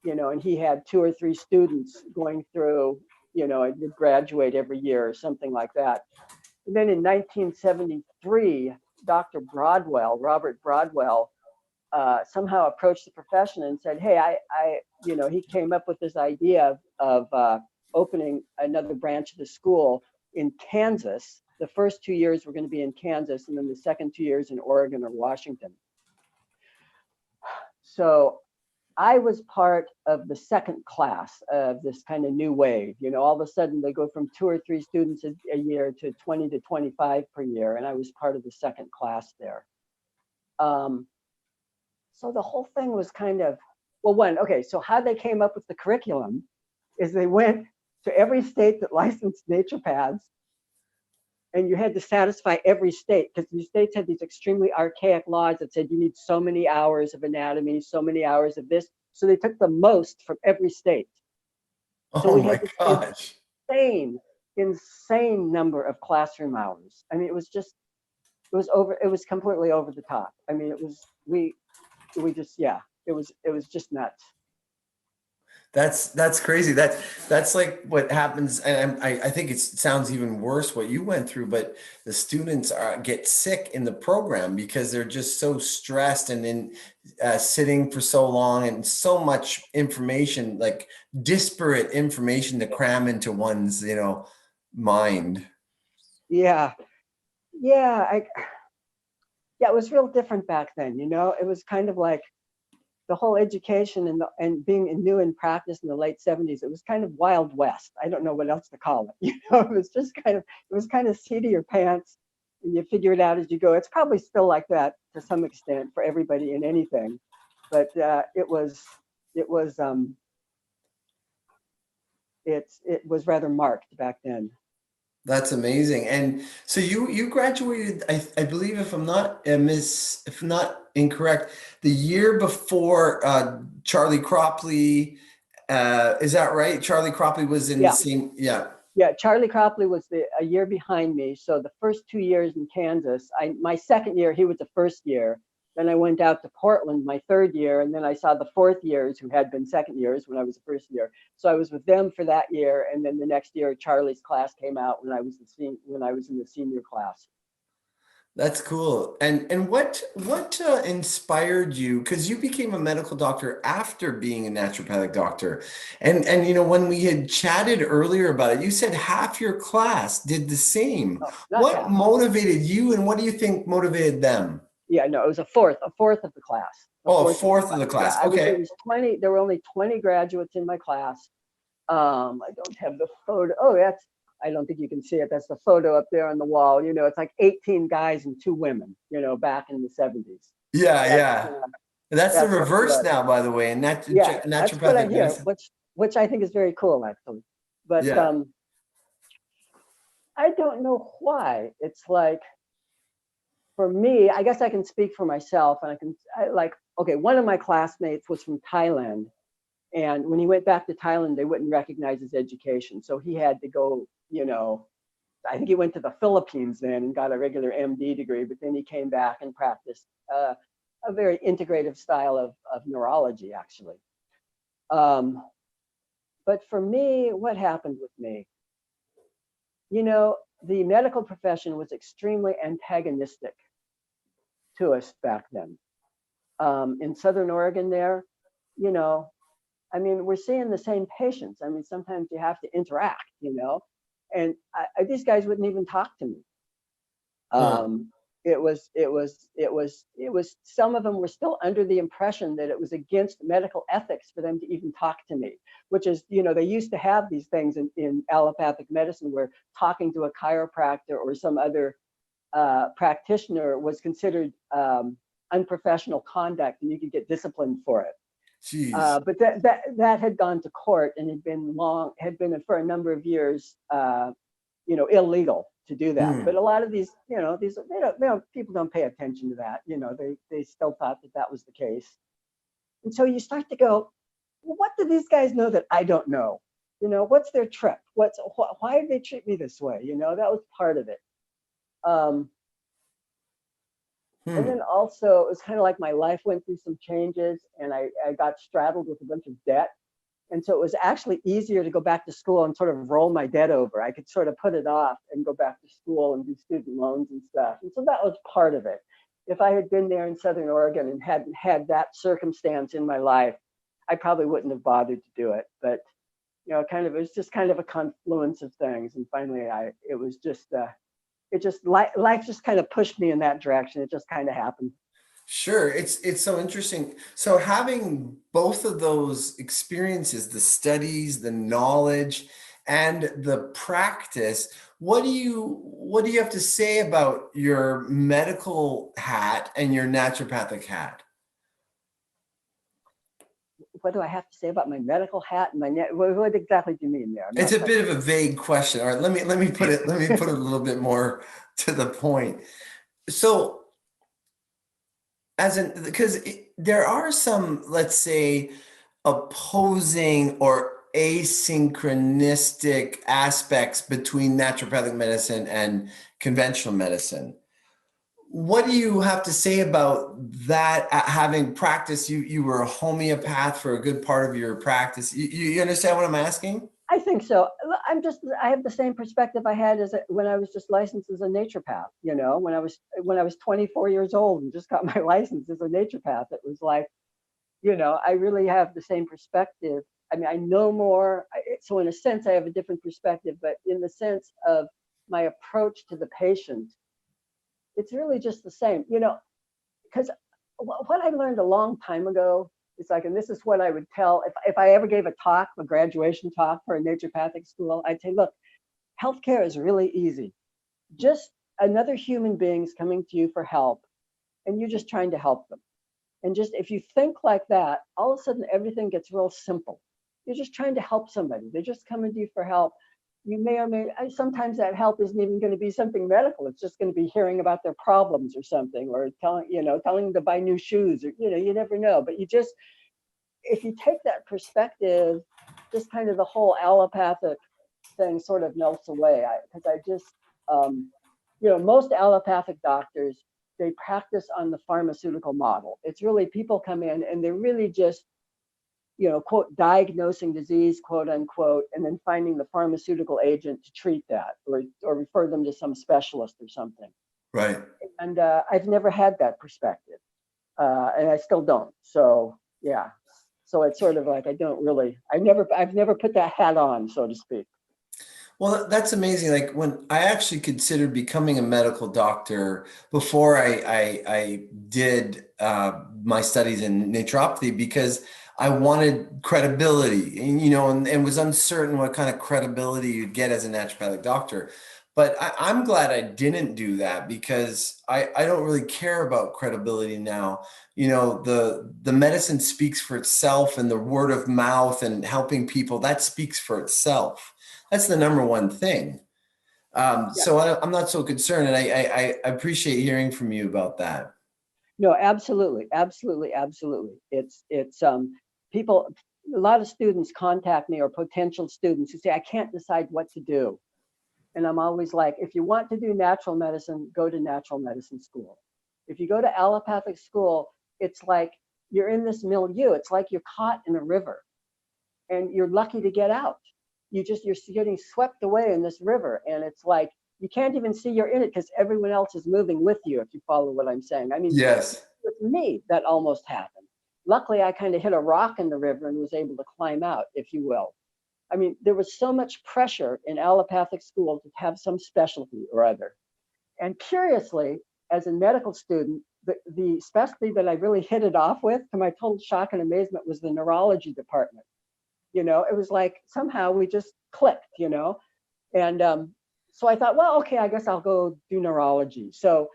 And he had 2 or 3 students going through, and would graduate every year or something like that. And then in 1973, Dr. Broadwell, Robert Broadwell, somehow approached the profession and said, hey, he came up with this idea of opening another branch of the school in Kansas. The first 2 years were going to be in Kansas, and then the second 2 years in Oregon or Washington. So I was part of the second class of this kind of new wave. All of a sudden they go from 2 or 3 students a year to 20 to 25 per year, and I was part of the second class there. So the whole thing was kind of, so how they came up with the curriculum is they went to every state that licensed naturopaths, and you had to satisfy every state, because these states had these extremely archaic laws that said you need so many hours of anatomy, so many hours of this. So they took the most from every state. So Oh we my had this gosh. insane number of classroom hours. I mean, it was completely over the top. I mean, it was just nuts. That's crazy. That's like what happens, and I think it sounds even worse what you went through. But the students get sick in the program because they're just so stressed and in sitting for so long, and so much information, like disparate information to cram into one's mind. Yeah, yeah, it was real different back then. It was kind of like the whole education and being new in practice in the late 70s. It was kind of Wild West. I don't know what else to call it. It was just kind of seat of your pants, and you figure it out as you go. It's probably still like that to some extent for everybody in anything, but it was rather marked back then. That's amazing. And so you graduated, I believe, if I'm not if I'm not incorrect, the year before Charlie Cropley. Is that right? Charlie Cropley was in the Yeah. same. Yeah. Yeah, Charlie Cropley was a year behind me. So the first 2 years in Kansas, my second year, he was the first year. Then I went out to Portland my third year, and then I saw the fourth years who had been second years when I was the first year. So I was with them for that year, and then the next year, Charlie's class came out when I was in the senior class. That's cool. And what inspired you? Because you became a medical doctor after being a naturopathic doctor, and when we had chatted earlier about it, you said half your class did the same. No, not What half. motivated you, and what do you think motivated them? Yeah, no, it was a fourth of the class. Oh, a fourth of the Yeah, class. it Okay. was 20. There were only 20 graduates in my class. I don't have the photo. Oh, I don't think you can see it. That's the photo up there on the wall. It's like 18 guys and 2 women, back in the 70s. Yeah, That's, yeah. That's the that's what it reverse was. now, by the way, in Yeah, that's what I naturopathic hear, medicine. which I think is very cool, actually. But Yeah. I don't know why. It's like, for me, I guess I can speak for myself, and okay, one of my classmates was from Thailand. And when he went back to Thailand, they wouldn't recognize his education. So he had to go, I think he went to the Philippines then and got a regular MD degree, but then he came back and practiced a very integrative style of neurology, actually. But for me, what happened with me? The medical profession was extremely antagonistic to us back then. In Southern Oregon there, I mean, we're seeing the same patients. I mean, sometimes you have to interact, and these guys wouldn't even talk to me. Huh. It was, some of them were still under the impression that it was against medical ethics for them to even talk to me, which is, they used to have these things in allopathic medicine where talking to a chiropractor or some other practitioner was considered unprofessional conduct, and you could get disciplined for it. Jeez. But that had gone to court and had been for a number of years, illegal to do that. Hmm. But a lot of these, people don't pay attention to that. They still thought that was the case. And so you start to go, well, what do these guys know that I don't know? What's their trick? Why did they treat me this way? That was part of it. And then also, it was kind of like my life went through some changes, and I got straddled with a bunch of debt. And so it was actually easier to go back to school and sort of roll my debt over. I could sort of put it off and go back to school and do student loans and stuff. And so that was part of it. if I had been there in Southern Oregon and hadn't had that circumstance in my life, I probably wouldn't have bothered to do it. But kind of, it was just kind of a confluence of things. And finally, it was just, life just kind of pushed me in that direction. It just kind of happened. Sure, it's so interesting. So having both of those experiences, the studies, the knowledge, and the practice, what do you have to say about your medical hat and your naturopathic hat? What do I have to say about my medical hat and my net? What exactly do you mean there? I'm It's not a quite. bit of a vague question. All right, let me put it a little bit more to the point. So because there are some, let's say, opposing or asynchronistic aspects between naturopathic medicine and conventional medicine. What do you have to say about that? Having practiced, you were a homeopath for a good part of your practice. You understand what I'm asking? I think so. I have the same perspective I had as when I was just licensed as a naturopath. When I was 24 years old and just got my license as a naturopath, it was like, I really have the same perspective. I mean, I know more. So in a sense, I have a different perspective, but in the sense of my approach to the patient, it's really just the same, because what I learned a long time ago is like, and this is what I would tell if I ever gave a graduation talk for a naturopathic school, I'd say, look, healthcare is really easy. Just another human being's coming to you for help, and you're just trying to help them. And just if you think like that, all of a sudden everything gets real simple. You're just trying to help somebody. They're just coming to you for help. You may or may sometimes that help isn't even going to be something medical. It's just going to be hearing about their problems or something, or telling them to buy new shoes, or you never know. But if you take that perspective, just kind of the whole allopathic thing sort of melts away. Because I just, most allopathic doctors, they practice on the pharmaceutical model. It's really people come in and they're really just, quote, diagnosing disease, quote unquote, and then finding the pharmaceutical agent to treat that, or refer them to some specialist or something. Right. And I've never had that perspective, and I still don't. So yeah, so it's sort of like I've never put that hat on, so to speak. Well, that's amazing. Like when I actually considered becoming a medical doctor before I did my studies in naturopathy, because I wanted credibility, and was uncertain what kind of credibility you'd get as a naturopathic doctor. But I'm glad I didn't do that, because I don't really care about credibility now. The medicine speaks for itself, and the word of mouth and helping people, that speaks for itself. That's the number one thing. Yeah. So I'm not so concerned, and I appreciate hearing from you about that. No, absolutely, absolutely, absolutely. It's people. A lot of students contact me, or potential students, who say, I can't decide what to do. And I'm always like, if you want to do natural medicine, go to natural medicine school. If you go to allopathic school, it's like you're in this milieu. It's like you're caught in a river and you're lucky to get out. You're getting swept away in this river. And it's like, you can't even see you're in it because everyone else is moving with you, if you follow what I'm saying. I mean, Yes. with me, that almost happened. Luckily, I kind of hit a rock in the river and was able to climb out, if you will. I mean, there was so much pressure in allopathic school to have some specialty or other. And curiously, as a medical student, the specialty that I really hit it off with, to my total shock and amazement, was the neurology department. It was like somehow we just clicked. And so I thought, well, okay, I guess I'll go do neurology. So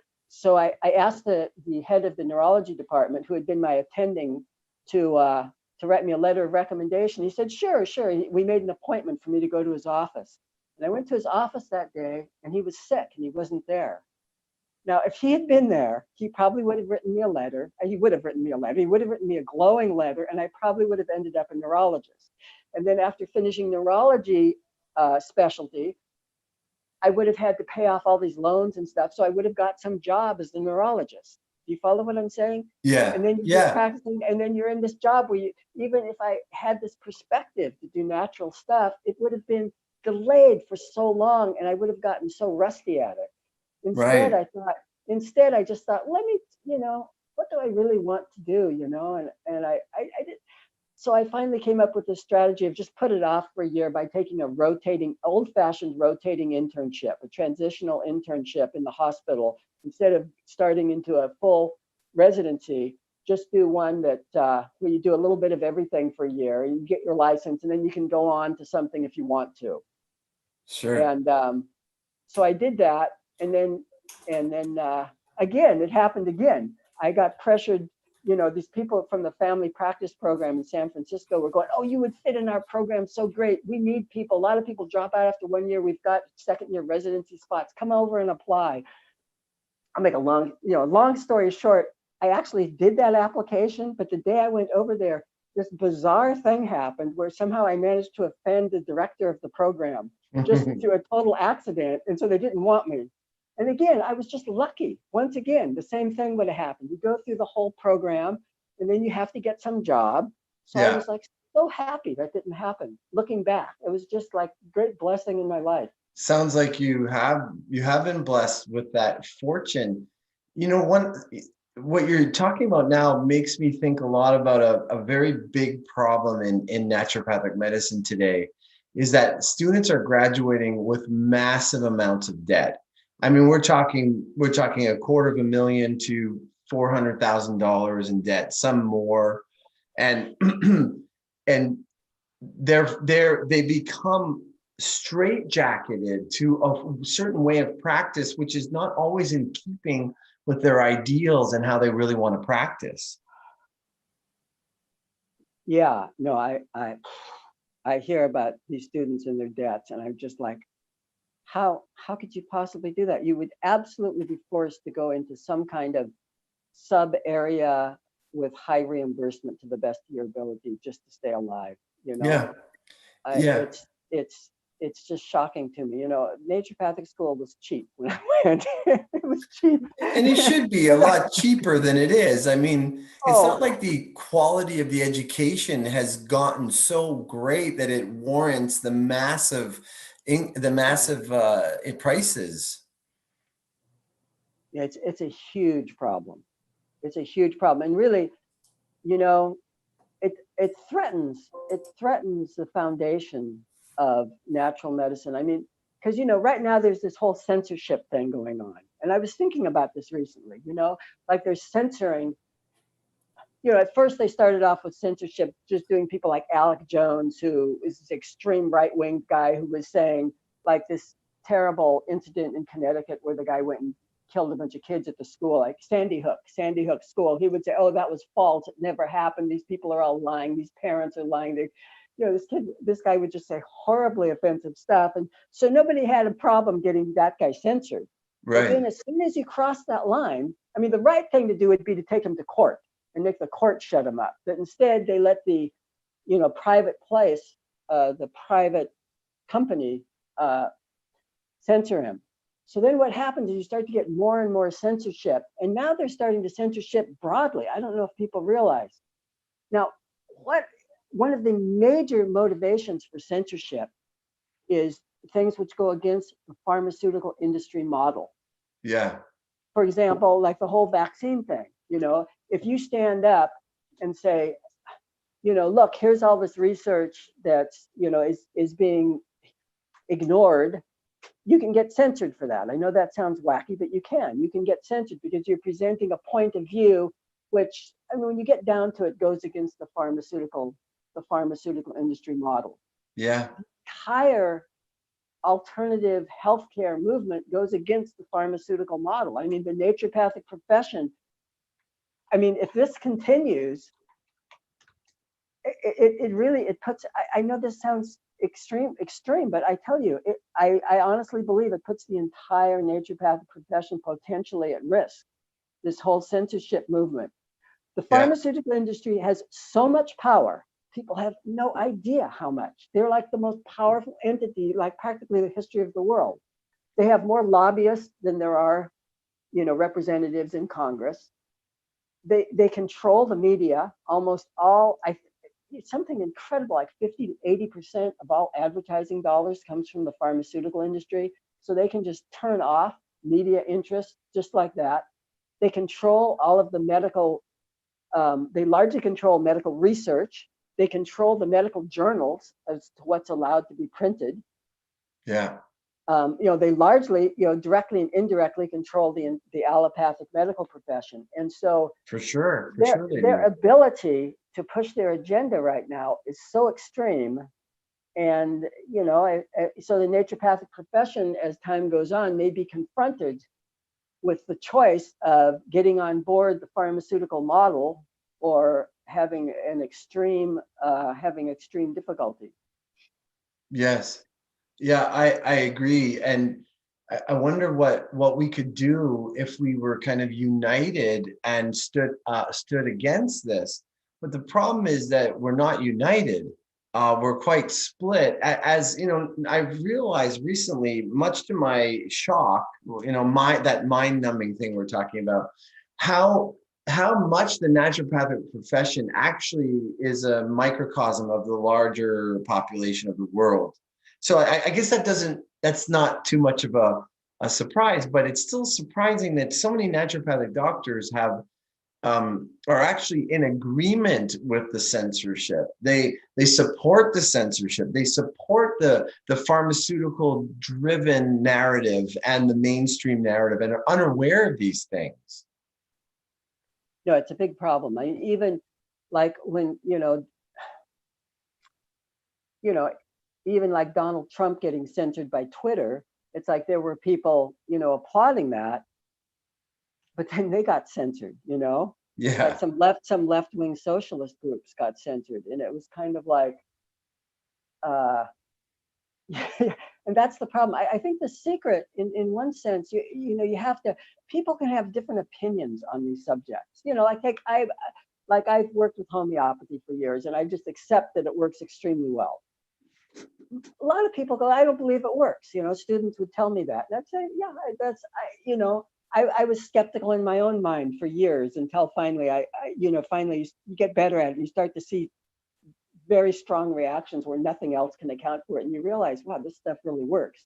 I asked the head of the neurology department, who had been my attending, to write me a letter of recommendation. He said, sure, sure. We made an appointment for me to go to his office. And I went to his office that day, and he was sick and he wasn't there. Now, if he had been there, he probably would have written me a letter. He would have written me a letter. He would have written me a glowing letter, and I probably would have ended up a neurologist. And then after finishing neurology specialty, I would have had to pay off all these loans and stuff. So I would have got some job as the neurologist. Do you follow what I'm saying? Yeah. And then you're just Yeah. practicing, and then you're in this job where even if I had this perspective to do natural stuff, it would have been delayed for so long, and I would have gotten so rusty at it. Instead, Right. I thought, instead, I just thought, let me, what do I really want to do, and I did. So I finally came up with this strategy of just put it off for a year by taking a old-fashioned rotating internship, a transitional internship in the hospital. Instead of starting into a full residency, just do one that where you do a little bit of everything for a year, you get your license, and then you can go on to something if you want to. Sure. And so I did that, and then again, it happened again. I got pressured. These people from the family practice program in San Francisco were going, "Oh, you would fit in our program so great. We need people. A lot of people drop out after 1 year. We've got second-year residency spots. Come over and apply." I'll make a long story short. I actually did that application, but the day I went over there, this bizarre thing happened where somehow I managed to offend the director of the program just through a total accident. And so they didn't want me. And again, I was just lucky. Once again, the same thing would have happened. You go through the whole program and then you have to get some job. So I Yeah. was like so happy that didn't happen. Looking back, it was just like a great blessing in my life. Sounds like you have been blessed with that fortune. One what you're talking about now makes me think a lot about a very big problem in naturopathic medicine today, is that students are graduating with massive amounts of debt. I mean, we're talking $250,000 to $400,000 in debt, some more, and and they become straitjacketed to a certain way of practice, which is not always in keeping with their ideals and how they really want to practice. Yeah, no, I hear about these students and their debts, and I'm just like, how could you possibly do that? You would absolutely be forced to go into some kind of sub area with high reimbursement to the best of your ability just to stay alive. You know, Yeah, I, yeah. it's just shocking to me. Naturopathic school was cheap when I went. It was cheap. And it should be a lot cheaper than it is. I mean, it's not Oh, like the quality of the education has gotten so great that it warrants the massive prices. yeah, it's a huge problem. It's a huge problem, and really, you know, it threatens the foundation of natural medicine. I mean, because right now there's this whole censorship thing going on, and I was thinking about this recently. Like they're censoring. At first they started off with censorship, just doing people like Alec Jones, who is this extreme right-wing guy who was saying like this terrible incident in Connecticut where the guy went and killed a bunch of kids at the school, like Sandy Hook School. He would say, "Oh, that was false. It never happened. These people are all lying. These parents are lying." This guy would just say horribly offensive stuff, and so nobody had a problem getting that guy censored. But Right. then, as soon as you cross that line, I mean, the right thing to do would be to take him to court and make the court shut him up. But instead, they let the the private company censor him. So then what happens is you start to get more and more censorship. And now they're starting to censorship broadly. I don't know if people realize. Now, what one of the major motivations for censorship is things which go against the pharmaceutical industry model. Yeah. For example, like the whole vaccine thing. If you stand up and say, look, here's all this research that's, is being ignored, you can get censored for that. I know that sounds wacky, but you can get censored because you're presenting a point of view, which, I mean, when you get down to it, goes against the pharmaceutical industry model. Yeah. Higher alternative healthcare movement goes against the pharmaceutical model. I mean, the naturopathic profession, I mean, if this continues, it really, it puts, I know this sounds extreme, but I tell you, I honestly believe it puts the entire naturopathic profession potentially at risk, this whole censorship movement. The Yeah. pharmaceutical industry has so much power. People have no idea how much. They're like the most powerful entity, like practically the history of the world. They have more lobbyists than there are, representatives in Congress. They control the media. Almost all, it's something incredible, like 50 to 80% of all advertising dollars comes from the pharmaceutical industry. So they can just turn off media interests, just like that. They control all of the medical, they largely control medical research. They control the medical journals as to what's allowed to be printed. Yeah, They largely, directly and indirectly control the allopathic medical profession. And so for sure. For their sure they their do. ability to push their agenda right now is so extreme. And so the naturopathic profession, as time goes on, may be confronted with the choice of getting on board the pharmaceutical model or having extreme difficulty. Yes. Yeah, I agree. And I wonder what we could do if we were kind of united and stood against this. But the problem is that we're not united. We're quite split. As you know, I've realized recently, much to my shock, that mind-numbing thing we're talking about, how how much the naturopathic profession actually is a microcosm of the larger population of the world. So I guess that's not too much of a surprise, but it's still surprising that so many naturopathic doctors are actually in agreement with the censorship. They support the censorship. They support the pharmaceutical driven narrative and the mainstream narrative, and are unaware of these things. No, it's a big problem. I mean, even like when, you know, even like Donald Trump getting censored by Twitter, it's like there were people, applauding that, but then they got censored. Like Yeah. some left-wing socialist groups got censored. And it was kind of like, uh, and that's the problem. I think the secret, in one sense, you have to. People can have different opinions on these subjects. I've worked with homeopathy for years, and I just accept that it works extremely well. A lot of people go, I don't believe it works. Students would tell me that, and I'd say, yeah, I was skeptical in my own mind for years until finally, finally you get better at it. You start to see very strong reactions where nothing else can account for it. And you realize, wow, this stuff really works.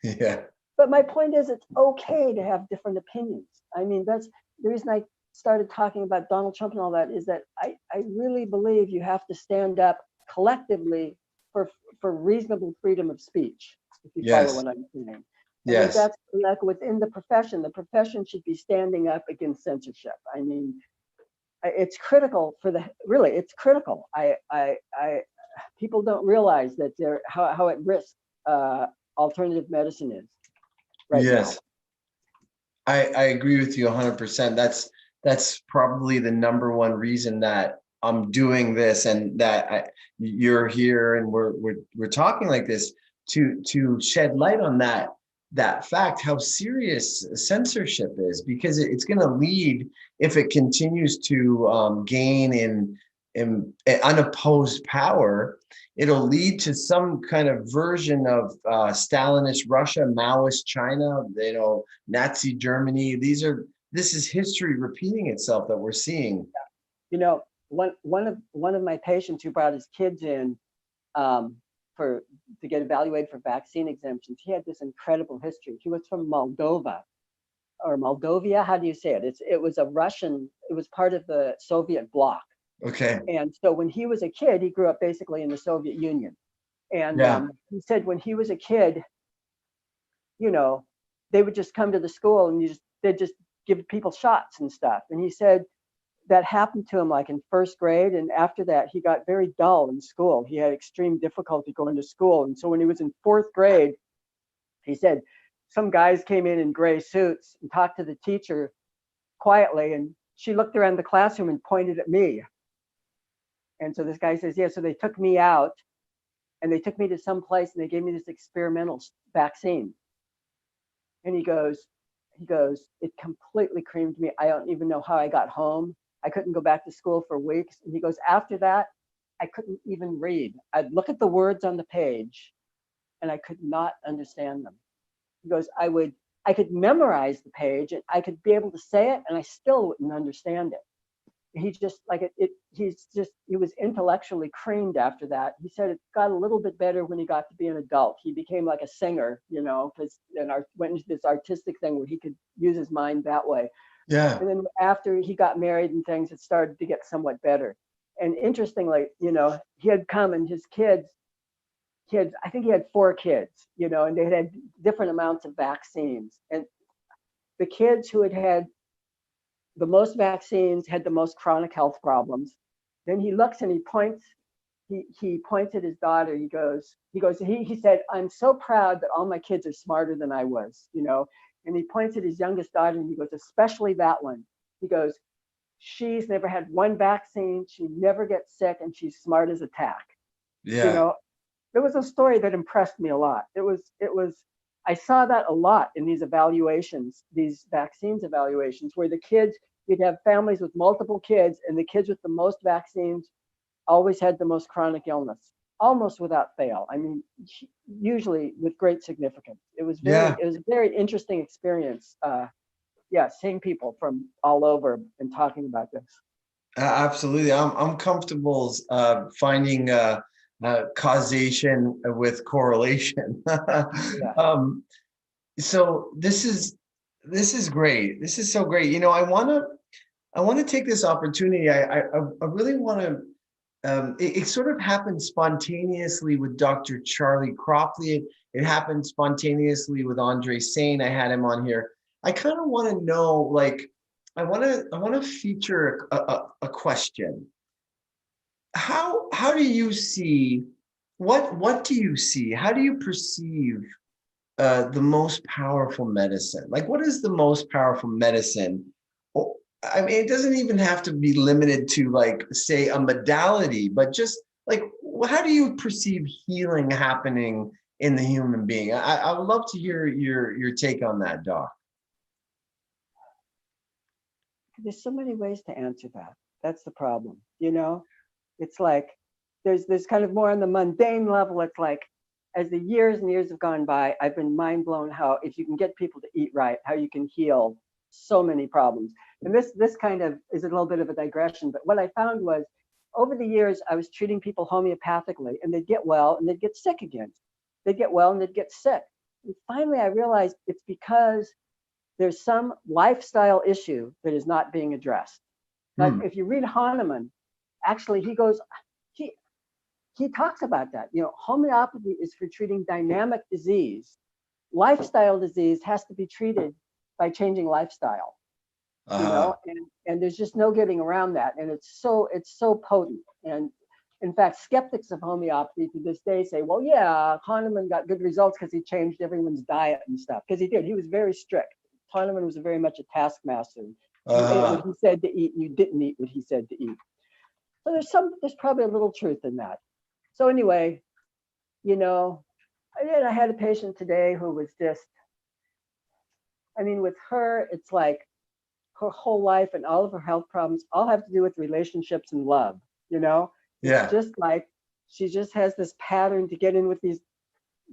Yeah. But my point is, it's okay to have different opinions. I mean, that's the reason I started talking about Donald Trump and all that, is that I really believe you have to stand up collectively for reasonable freedom of speech, if you follow Yes. what I'm saying. And Yes. that's like within the profession should be standing up against censorship. I mean, it's critical really, it's critical. People don't realize that how at risk alternative medicine is right now. Yes. I agree with you 100%. That's probably the number one reason that I'm doing this, and that you're here and we're talking like this, to shed light on that fact, how serious censorship is, because it's going to lead, if it continues to gain in unopposed power, it'll lead to some kind of version of Stalinist Russia, Maoist China, Nazi Germany. This is history repeating itself that we're seeing. You know, one of my patients who brought his kids in for to get evaluated for vaccine exemptions, he had this incredible history. He was from Moldova or Moldovia. How do you say it? It was it was part of the Soviet bloc. Okay. And so when he was a kid, he grew up basically in the Soviet Union. And Yeah. he said when he was a kid, they would just come to the school and they'd just give people shots and stuff. And he said that happened to him like in first grade. And after that, he got very dull in school. He had extreme difficulty going to school. And so when he was in fourth grade, he said some guys came in gray suits and talked to the teacher quietly. And she looked around the classroom and pointed at me. And so this guy says, yeah, so they took me out and they took me to some place and they gave me this experimental vaccine. And he goes, it completely creamed me. I don't even know how I got home. I couldn't go back to school for weeks. And he goes, after that, I couldn't even read. I'd look at the words on the page and I could not understand them. He goes, I could memorize the page and I could be able to say it and I still wouldn't understand it. he just like he was intellectually creamed after that. He said it got a little bit better when he got to be an adult. He became like a singer, because went into this artistic thing where he could use his mind that way. Yeah. And then after he got married and things, it started to get somewhat better. And interestingly, he had come and his kids, I think he had 4 kids, and they had different amounts of vaccines. And the kids who had had the most vaccines had the most chronic health problems. Then he looks and he points at his daughter. He said, "I'm so proud that all my kids are smarter than I was," and he points at his youngest daughter and he goes, "Especially that one." He goes, "She's never had one vaccine. She never gets sick and she's smart as a tack." You Yeah. know, There was a story that impressed me a lot. I saw that a lot in these evaluations, these vaccines evaluations, where you'd have families with multiple kids, and the kids with the most vaccines always had the most chronic illness, almost without fail. I mean, usually with great significance. It was Yeah. a very interesting experience. Yeah, seeing people from all over and talking about this. Absolutely. I'm comfortable finding causation with correlation. Yeah. um, so this is great. This is so great. I want to take this opportunity. I really want to. It sort of happened spontaneously with Dr. Charlie Cropley. It happened spontaneously with Andre Sain. I had him on here. I kind of want to know, like, I want to feature a question. How do you see what do you see? How do you perceive the most powerful medicine? Like, what is the most powerful medicine? Oh, I mean, it doesn't even have to be limited to, like, say, a modality, but just like, how do you perceive healing happening in the human being? I would love to hear your take on that, Doc. There's so many ways to answer that. That's the problem. It's like there's kind of more on the mundane level. It's like as the years and years have gone by, I've been mind blown how if you can get people to eat right, how you can heal so many problems. And this kind of is a little bit of a digression, but what I found was over the years I was treating people homeopathically and they'd get well and they'd get sick again. They'd get well and they'd get sick. And finally I realized it's because there's some lifestyle issue that is not being addressed. Like Hmm. if you read Hahnemann, actually he he talks about that. Homeopathy is for treating dynamic disease. Lifestyle disease has to be treated by changing lifestyle. Uh, And there's just no getting around that. And it's so potent. And in fact, skeptics of homeopathy to this day say, well, yeah, Hahnemann got good results because he changed everyone's diet and stuff. Because he did. He was very strict. Hahnemann was very much a taskmaster. You ate what he said to eat, and you didn't eat what he said to eat. So there's probably a little truth in that. So anyway, I had a patient today who was just, I mean, with her, it's like her whole life and all of her health problems all have to do with relationships and love. It's yeah. just like she just has this pattern to get in with these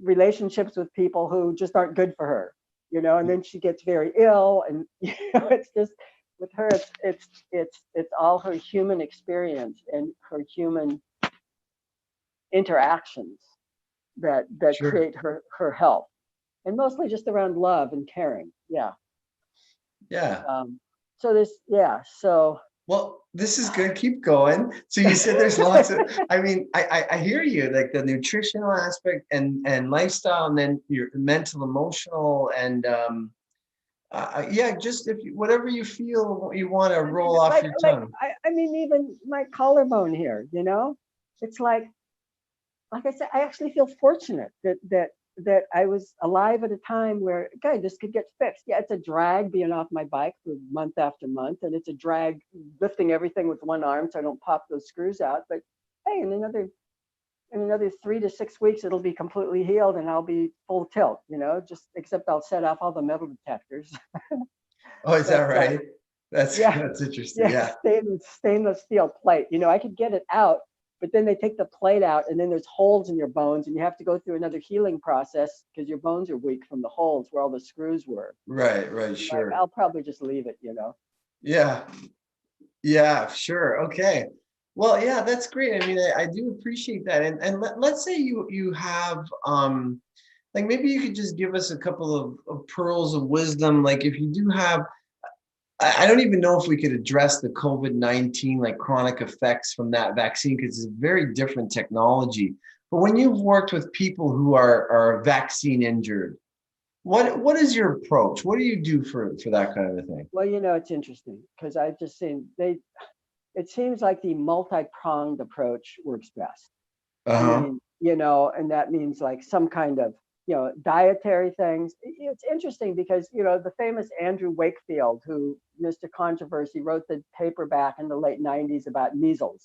relationships with people who just aren't good for her, and then she gets very ill, and it's just with her, it's all her human experience and her human interactions that Sure. create her health, and mostly just around love and caring. Yeah. Yeah. So so Well, this is good. Keep going. So you said there's lots of, I mean, I hear you, like the nutritional aspect and lifestyle, and then your mental, emotional, and yeah, just if whatever you feel you want to I mean, roll off your tongue. I mean, even my collarbone here, it's like I said, I actually feel fortunate that I was alive at a time where, okay, this could get fixed. Yeah, it's a drag being off my bike for month after month, and it's a drag lifting everything with one arm so I don't pop those screws out. But hey, in another 3 to 6 weeks, it'll be completely healed and I'll be full tilt, just except I'll set off all the metal detectors. Oh, is that But right? yeah, That's interesting. yeah, Yeah. stainless steel plate. I could get it out, but then they take the plate out and then there's holes in your bones and you have to go through another healing process because your bones are weak from the holes where all the screws were. Right, right, sure. I'll probably just leave it. Yeah. Yeah, sure. Okay. Well, yeah, that's great. I mean, I do appreciate that. And let's say you have like maybe you could just give us a couple of pearls of wisdom. Like if you do have, I don't even know if we could address the COVID-19 like chronic effects from that vaccine because it's a very different technology. But when you've worked with people who are vaccine injured, what is your approach? What do you do for that kind of a thing? Well, it's interesting because I've just seen it seems like the multi-pronged approach works best. I Uh-huh. mean, and that means like some kind of, dietary things. It's interesting because, the famous Andrew Wakefield, who Mr. Controversy wrote the paper back in the late 90s about measles.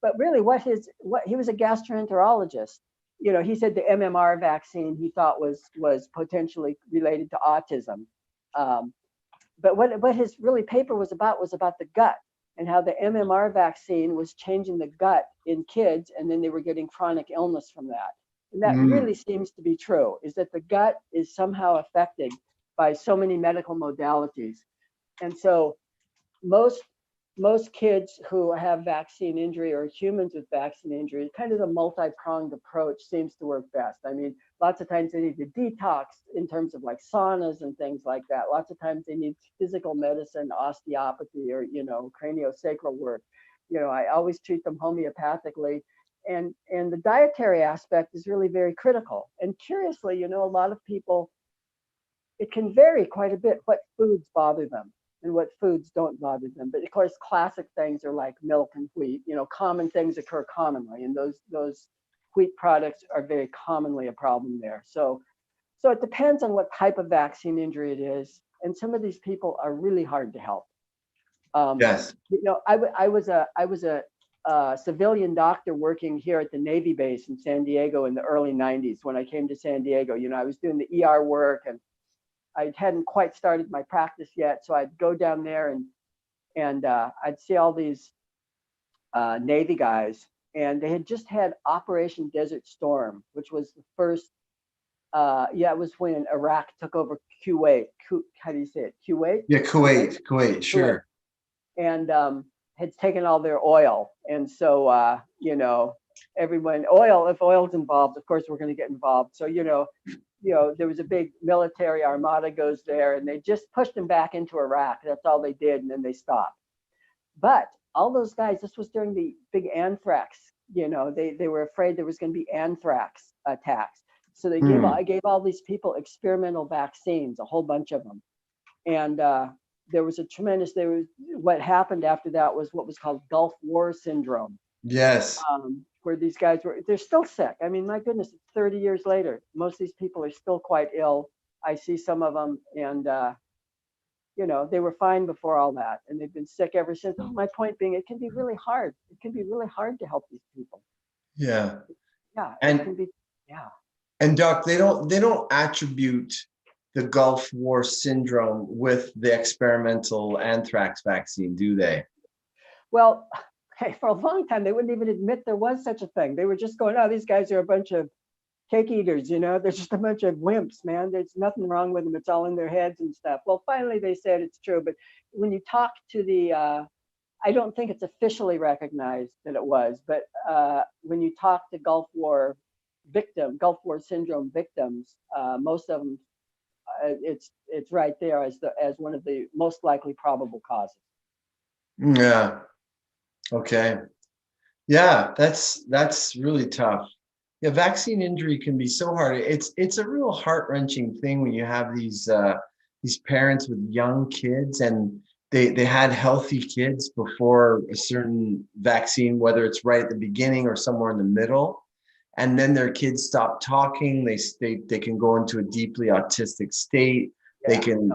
But really what he was a gastroenterologist. He said the MMR vaccine he thought was potentially related to autism. Um, but what his really paper was about the gut and how the MMR vaccine was changing the gut in kids, and then they were getting chronic illness from that. And that Mm, really seems to be true, is that the gut is somehow affected by so many medical modalities. And so most most kids who have vaccine injury or humans with vaccine injury, kind of the multi-pronged approach seems to work best. I mean, lots of times they need to detox in terms of like saunas and things like that. Lots of times they need physical medicine, osteopathy, or craniosacral work. I always treat them homeopathically. And the dietary aspect is really very critical. And curiously, a lot of people, it can vary quite a bit what foods bother them and what foods don't bother them. But of course, classic things are like milk and wheat. Common things occur commonly, and those wheat products are very commonly a problem there. So it depends on what type of vaccine injury it is, and some of these people are really hard to help. Um, yes. I was a civilian doctor working here at the Navy base in San Diego in the early 90s when I came to San Diego. I was doing the ER work, and I hadn't quite started my practice yet, so I'd go down there and I'd see all these Navy guys, and they had just had Operation Desert Storm, which was the first. Yeah, it was when Iraq took over Kuwait. How do you say it? Kuwait, Yeah, Kuwait, Kuwait, Kuwait, sure. and had taken all their oil, and so everyone, oil. If oil's involved, of course we're going to get involved. So there was a big military armada goes there, and they just pushed them back into Iraq. That's all they did, and then they stopped. But all those guys, this was during the big anthrax. They were afraid there was going to be anthrax attacks. So Hmm. I gave all these people experimental vaccines, a whole bunch of them. And there was what happened after that was what was called Gulf War syndrome, Yes. where these guys they're still sick. I mean, my goodness, 30 years later, most of these people are still quite ill. I see some of them, and they were fine before all that, and they've been sick ever since. My point being, it can be really hard. It can be really hard to help these people. Yeah. Yeah, it And can be. Yeah. and Doc, they don't attribute the Gulf War syndrome with the experimental anthrax vaccine, do they? Well, hey, for a long time, they wouldn't even admit there was such a thing. They were just going, "Oh, these guys are a bunch of cake eaters, they're just a bunch of wimps, man. There's nothing wrong with them. It's all in their heads and stuff." Well, finally they said it's true. But when you talk to I don't think it's officially recognized that it was, but when you talk to Gulf War syndrome victims, most of them, it's right there as one of the most likely probable causes. Yeah. Okay. Yeah, that's really tough. Yeah, vaccine injury can be so hard. It's a real heart-wrenching thing when you have these parents with young kids and they had healthy kids before a certain vaccine, whether it's right at the beginning or somewhere in the middle, and then their kids stop talking. They can go into a deeply autistic state. They Yeah, no, can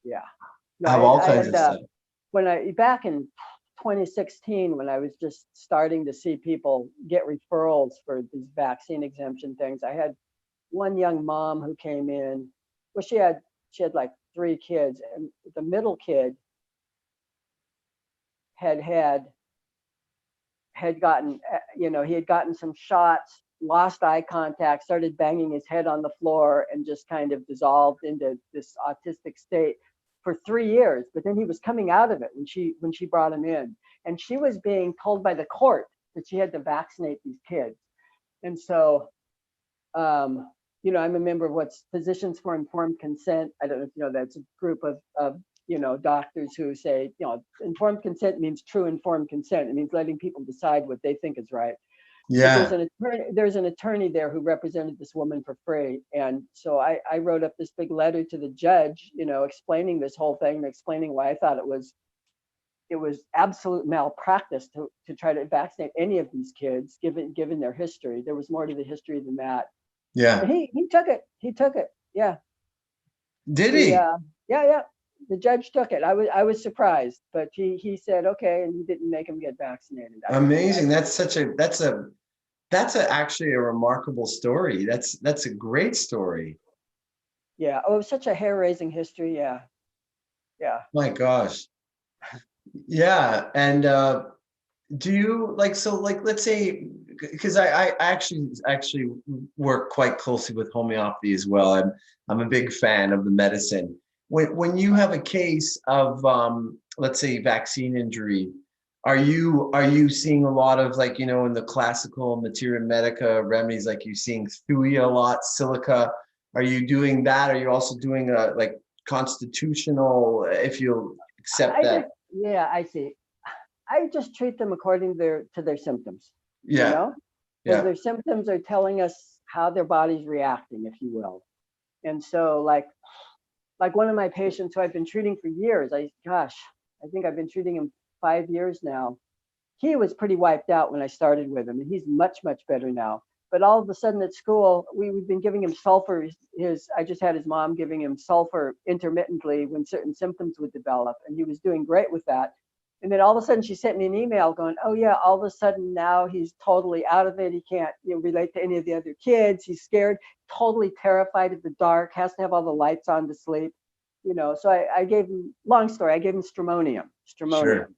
yeah, no, have all I kinds had of stuff. when I back in 2016, when I was just starting to see people get referrals for these vaccine exemption things, I had one young mom who came in. Well, she had like three kids, and the middle kid had had had gotten, he had gotten some shots, lost eye contact, started banging his head on the floor, and just kind of dissolved into this autistic state. for 3 years, but then he was coming out of it when she brought him in, and she was being told by the court that she had to vaccinate these kids. And so, you know, I'm a member of what's Physicians for Informed Consent. I don't know if you know, that's a group of you know, doctors who say, you know, informed consent means true informed consent. It means letting people decide what they think is right. But Yeah. there's an attorney there who represented this woman for free. And so I wrote up this big letter to the judge, you know, explaining this whole thing and explaining why I thought it was absolute malpractice to try to vaccinate any of these kids, given their history. There was more to the history than that. And Yeah. he took it. He took it. Yeah. Did He he? yeah, yeah. The judge took it. I was surprised, but he said okay, and he didn't make him get vaccinated. Amazing. That's actually a remarkable story. That's a great story. Yeah. Oh, it was such a hair-raising history. Yeah. Yeah. My gosh. Yeah. And do you like, so like, let's say, because I actually work quite closely with homeopathy as well. I'm a big fan of the medicine. When you have a case of let's say vaccine injury, are you seeing a lot of, like, you know, in the classical materia medica remedies, like you seeing thuya a lot, silica? Are you doing that? Are you also doing a like constitutional, if you'll accept I that? just yeah, I see. I just treat them according to their symptoms, you Yeah. know, because Yeah. their symptoms are telling us how their body's reacting, if you will. And so, like one of my patients who I've been treating for years, I think I've been treating him 5 years now. He was pretty wiped out when I started with him, and he's much, much better now. But all of a sudden at school, we've been giving him sulfur. I just had his mom giving him sulfur intermittently when certain symptoms would develop, and he was doing great with that. And then all of a sudden, she sent me an email going, "Oh yeah, all of a sudden now he's totally out of it. He can't, you know, relate to any of the other kids. He's scared, totally terrified of the dark. Has to have all the lights on to sleep." You know, so I gave him, long story, I gave him Sure. stramonium,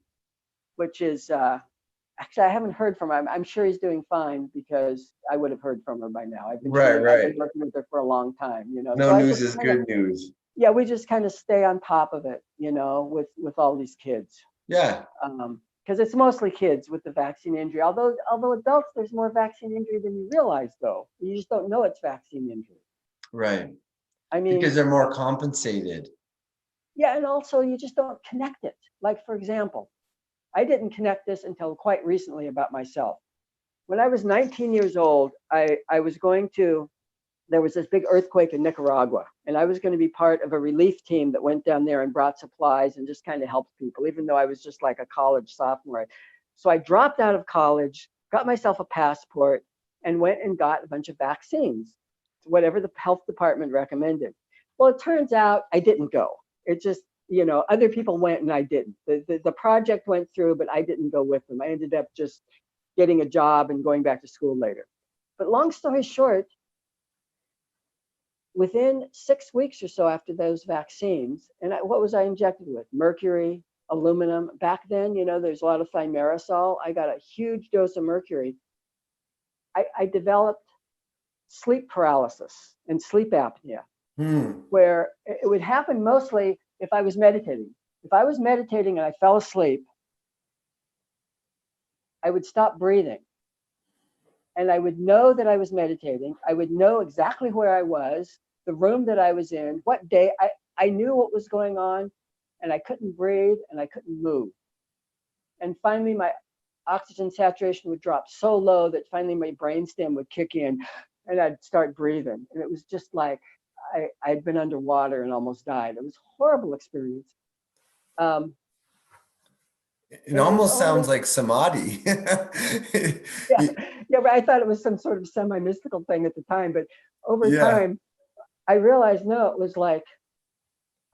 which is actually, I haven't heard from him. I'm sure he's doing fine because I would have heard from her by now. Right, I've been right. working with her for a long time, you know. No So I news just is kind of, good news. yeah, we just kind of stay on top of it, you know, with all these kids. Yeah, Because it's mostly kids with the vaccine injury. Although adults, there's more vaccine injury than you realize, though. You just don't know it's vaccine injury. right. I Because mean, they're more compensated. yeah, and also you just don't connect it. Like, for example, I didn't connect this until quite recently about myself. When I was 19 years old, I was going to, there was this big earthquake in Nicaragua, and I was going to be part of a relief team that went down there and brought supplies and just kind of helped people, even though I was just like a college sophomore. So I dropped out of college, got myself a passport, and went and got a bunch of vaccines, whatever the health department recommended. Well, it turns out I didn't go. It just, you know, other people went and I didn't. The project went through, but I didn't go with them. I ended up just getting a job and going back to school later. But long story short, within 6 weeks or so after those vaccines, and what was I injected with? Mercury, aluminum. Back then, you know, there's a lot of thimerosal. I got a huge dose of mercury. I developed sleep paralysis and sleep apnea, Hmm. where it would happen mostly if I was meditating. If I was meditating and I fell asleep, I would stop breathing and I would know that I was meditating. I would know exactly where I was, the room that I was in, what day. I knew what was going on, and I couldn't breathe and I couldn't move. And finally, my oxygen saturation would drop so low that finally my brainstem would kick in and I'd start breathing. And it was just like I'd been underwater and almost died. It was a horrible experience. Um, It and it was almost only, sounds like samadhi. yeah, yeah, but I thought it was some sort of semi-mystical thing at the time. But over Yeah. time, I realized no, it was like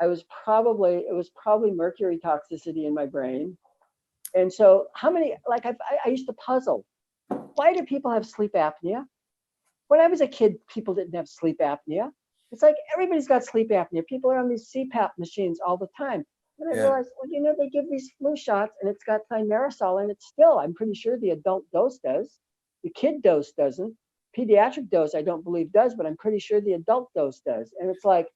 it was probably mercury toxicity in my brain. And so how many, like I used to puzzle. Why do people have sleep apnea? When I was a kid, people didn't have sleep apnea. It's like everybody's got sleep apnea. People are on these CPAP machines all the time. And I Yeah. realized, well, you know, they give these flu shots and it's got thimerosal in it still. I'm pretty sure the adult dose does. The kid dose doesn't. Pediatric dose, I don't believe does, but I'm pretty sure the adult dose does. And it's like,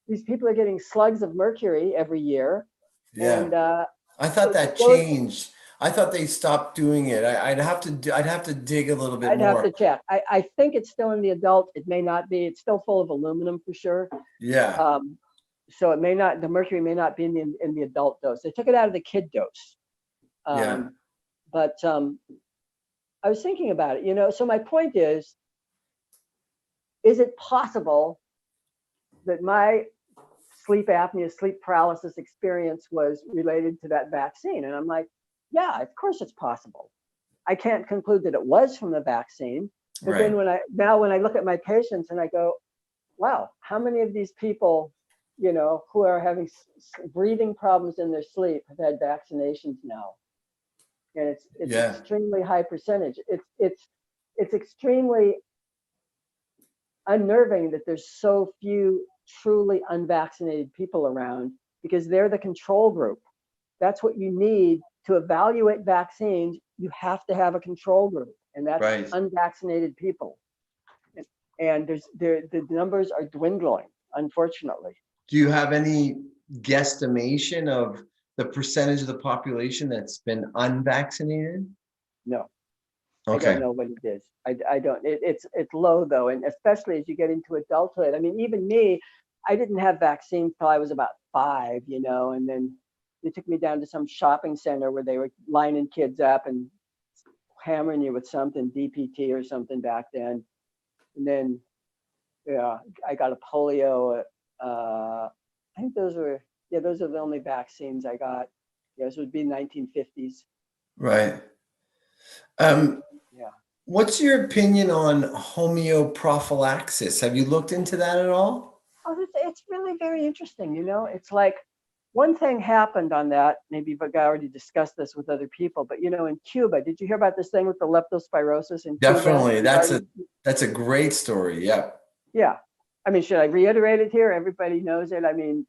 these people are getting slugs of mercury every year. Yeah. And I thought it that goes, changed. I thought they stopped doing it. I'd have to dig a little bit I'd have more. to check. I think it's still in the adult. It may not be. It's still full of aluminum for sure. Yeah. Um, so it may not, the mercury may not be in the adult dose. They took it out of the kid dose. Yeah. But I was thinking about it, so my point is it possible that my sleep apnea, sleep paralysis experience was related to that vaccine? And I'm like, yeah, of course it's possible. I can't conclude that it was from the vaccine, but then Right. when I look at my patients and I go, wow, how many of these people, who are having breathing problems in their sleep have had vaccinations now? And it's Yeah. extremely high percentage. It's extremely unnerving that there's so few truly unvaccinated people around, because they're the control group. That's what you need to evaluate vaccines. You have to have a control group, and that's Right. unvaccinated people. And the numbers are dwindling, unfortunately. Do you have any guesstimation of the percentage of the population that's been unvaccinated? No, I don't Okay. know what it is. I don't. It's low though, and especially as you get into adulthood. I mean, even me, I didn't have vaccines till I was about 5, and then they took me down to some shopping center where they were lining kids up and hammering you with something, DPT or something back then. And then, yeah, I got a polio. I think those are the only vaccines I got. Yes, it would be 1950s. Right. And Um, yeah. what's your opinion on homeoprophylaxis? Have you looked into that at all? Oh, it's really very interesting. It's like one thing happened on that. Maybe I already discussed this with other people, but in Cuba, did you hear about this thing with the leptospirosis in Cuba Definitely. regarding? That's a great story. Yeah. Yeah. I mean, should I reiterate it here? Everybody knows it. I mean,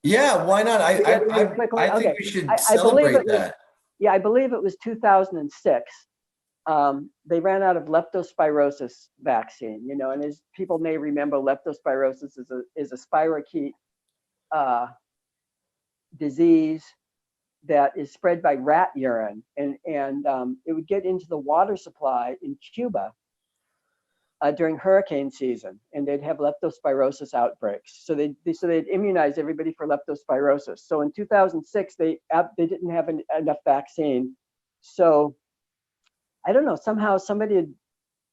Yeah, why not? reiterate quickly. I think Okay. we should I believe celebrate it was, that. yeah, I believe it was 2006. They ran out of leptospirosis vaccine, and as people may remember, leptospirosis is a spirochete disease that is spread by rat urine, and it would get into the water supply in Cuba during hurricane season, and they'd have leptospirosis outbreaks. So they'd immunize everybody for leptospirosis. So in 2006, they didn't have enough vaccine. So I don't know. Somehow somebody had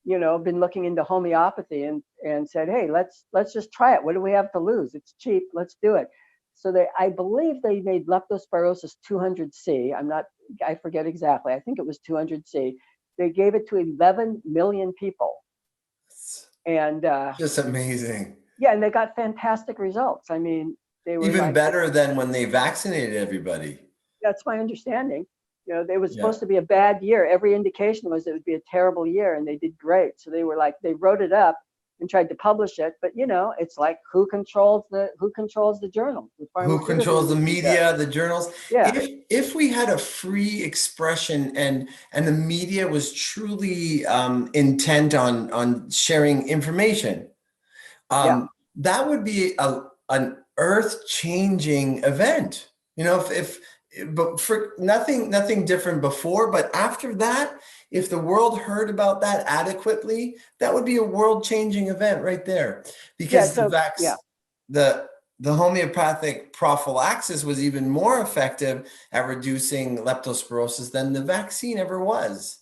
been looking into homeopathy and said, hey, let's just try it. What do we have to lose? It's cheap. Let's do it. So I believe they made leptospirosis 200C. I forget exactly. I think it was 200C. They gave it to 11 million people. It's And just amazing. yeah, and they got fantastic results. I mean, they were Even like, better than when they vaccinated everybody. that's my understanding. It was Yeah. supposed to be a bad year. Every indication was it would be a terrible year, and they did great. So they were like, they wrote it up and tried to publish it, but it's like who controls the journal? The Who pharmaceutical controls the industry does. media, the journals? Yeah, If we had a free expression and the media was truly intent on sharing information, yeah, that would be an earth-changing event. If but for nothing different before, but after that, if the world heard about that adequately, that would be a world-changing event right there. yeah. Because So yeah, the the homeopathic prophylaxis was even more effective at reducing leptospirosis than the vaccine ever was.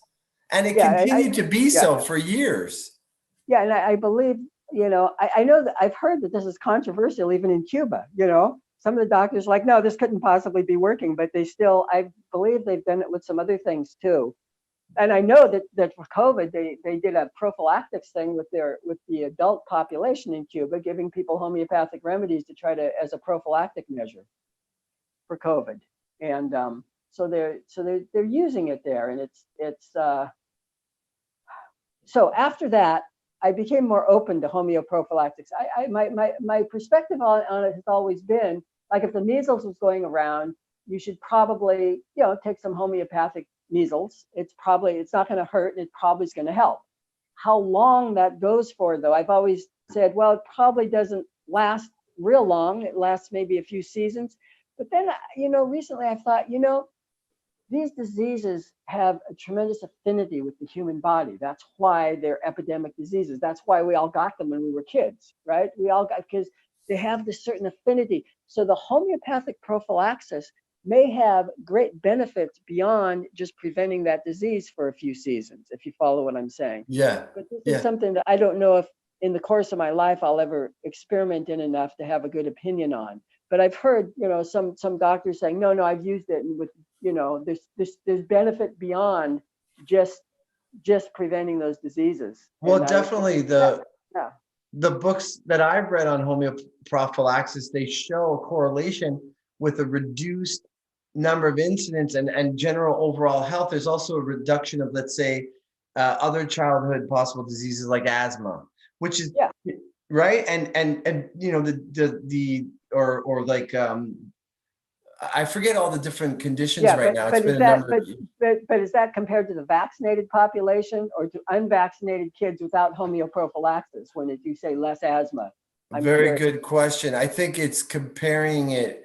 And it yeah, continued to be yeah, so for years. yeah, and I believe, I know that I've heard that this is controversial even in Cuba. Some of the doctors are like, no, this couldn't possibly be working, but I believe they've done it with some other things too. And I know that for COVID, they did a prophylactics thing with the adult population in Cuba, giving people homeopathic remedies to try to as a prophylactic measure for COVID. And so they're using it there, and it's so after that, I became more open to homeoprophylactics. My perspective on it has always been like, if the measles was going around, you should probably take some homeopathic measles. It's not going to hurt, and it probably is going to help. How long that goes for, though, I've always said, well, it probably doesn't last real long. It lasts maybe a few seasons. But then, recently I thought, these diseases have a tremendous affinity with the human body. That's why they're epidemic diseases. That's why we all got them when we were kids, right? We all got, because they have this certain affinity. So the homeopathic prophylaxis may have great benefits beyond just preventing that disease for a few seasons, if you follow what I'm saying. Yeah. But this is Yeah. something that I don't know if in the course of my life I'll ever experiment in enough to have a good opinion on. But I've heard, some doctors saying, no, I've used it, and with, there's benefit beyond just preventing those diseases. Well, And I was, definitely yeah, yeah, the books that I've read on homeoprophylaxis, they show a correlation with a reduced number of incidents and general overall health. There's also a reduction of, let's say, other childhood possible diseases like asthma, which is yeah. right. And the or like I forget all the different conditions Yeah, right now. It's but been is a that number of but but is that compared to the vaccinated population or to unvaccinated kids without homeoprophylaxis? When you say less asthma, I'm very curious. good question. I think it's comparing it.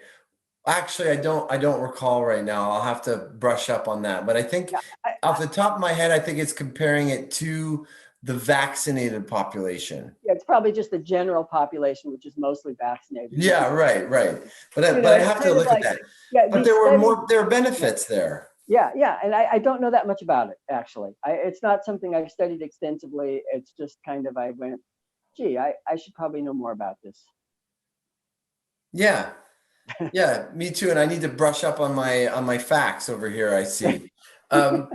Actually, I don't recall right now. I'll have to brush up on that. But I think Yeah, off the top of my head, I think it's comparing it to the vaccinated population. yeah, it's probably just the general population, which is mostly vaccinated. Yeah, Yeah, right, right. But I it's have to kind of look at like, that. yeah, But these studies. there are Yeah, benefits there. yeah, and I don't know that much about it actually. It's not something I've studied extensively. It's just kind of I went, gee, I should probably know more about this. Yeah. Yeah, me too. And I need to brush up on my facts over here, I see. Um,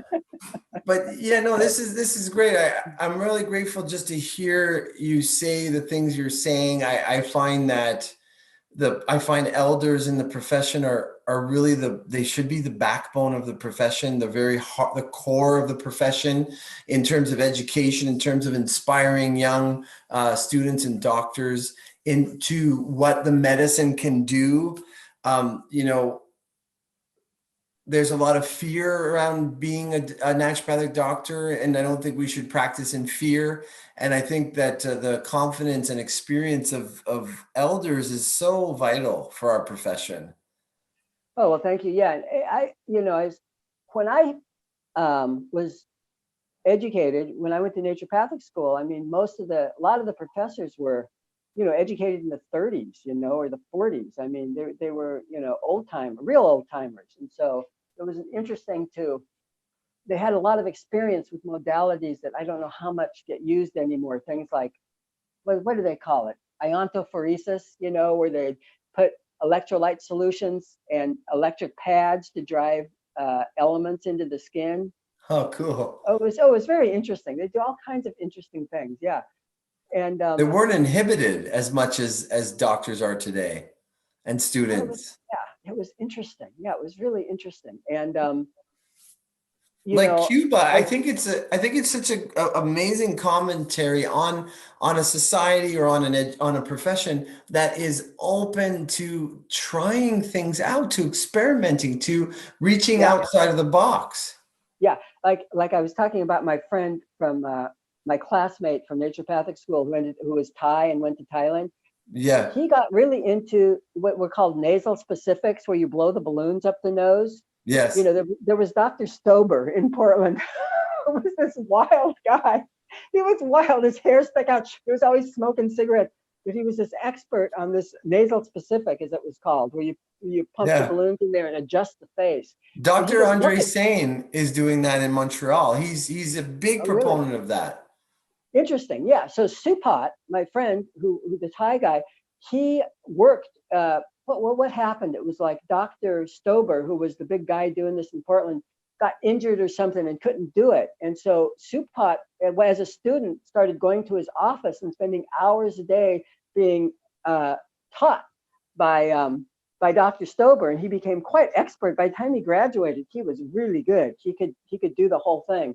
but yeah, no, this is great. I'm really grateful just to hear you say the things you're saying. I find that I find elders in the profession are really they should be the backbone of the profession, the very heart, the core of the profession in terms of education, in terms of inspiring young students and doctors into what the medicine can do. Um, you know, there's a lot of fear around being a naturopathic doctor, and I don't think we should practice in fear. And I think that the confidence and experience of elders is so vital for our profession. Oh, well, thank you. Yeah, and when I was educated, when I went to naturopathic school, I mean, a lot of the professors were, educated in the 30s, or the 40s. I mean, they were, real old timers. And so it was interesting they had a lot of experience with modalities that I don't know how much get used anymore. Things like, what do they call it? Iontophoresis, where they put electrolyte solutions and electric pads to drive elements into the skin. Oh, cool. It was very interesting. They do all kinds of interesting things. Yeah. And They weren't inhibited as much as doctors are today and students. it was interesting. Yeah, it was really interesting. And Like Cuba, I I think I think it's such a amazing commentary on a society or on a profession that is open to trying things out, to experimenting, to reaching yeah, outside of the box. yeah. Like I was talking about my friend from my classmate from naturopathic school who was Thai and went to Thailand. Yeah. He got really into what were called nasal specifics, where you blow the balloons up the nose. Yes. There was Dr. Stober in Portland, who was this wild guy. He was wild. His hair stuck out. He was always smoking cigarettes, but he was this expert on this nasal specific, as it was called, where you pump the Yeah. balloons in there and adjust the face. And he Dr. would look Andre at, Sane is doing that in Montreal. He's a big oh, really? proponent of that. Interesting. Yeah. So Supat, my friend, who the Thai guy, he worked. What happened? It was like Dr. Stober, who was the big guy doing this in Portland, got injured or something and couldn't do it. And so Supat, as a student, started going to his office and spending hours a day being taught by Dr. Stober, and he became quite expert. By the time he graduated, he was really good. He could do the whole thing.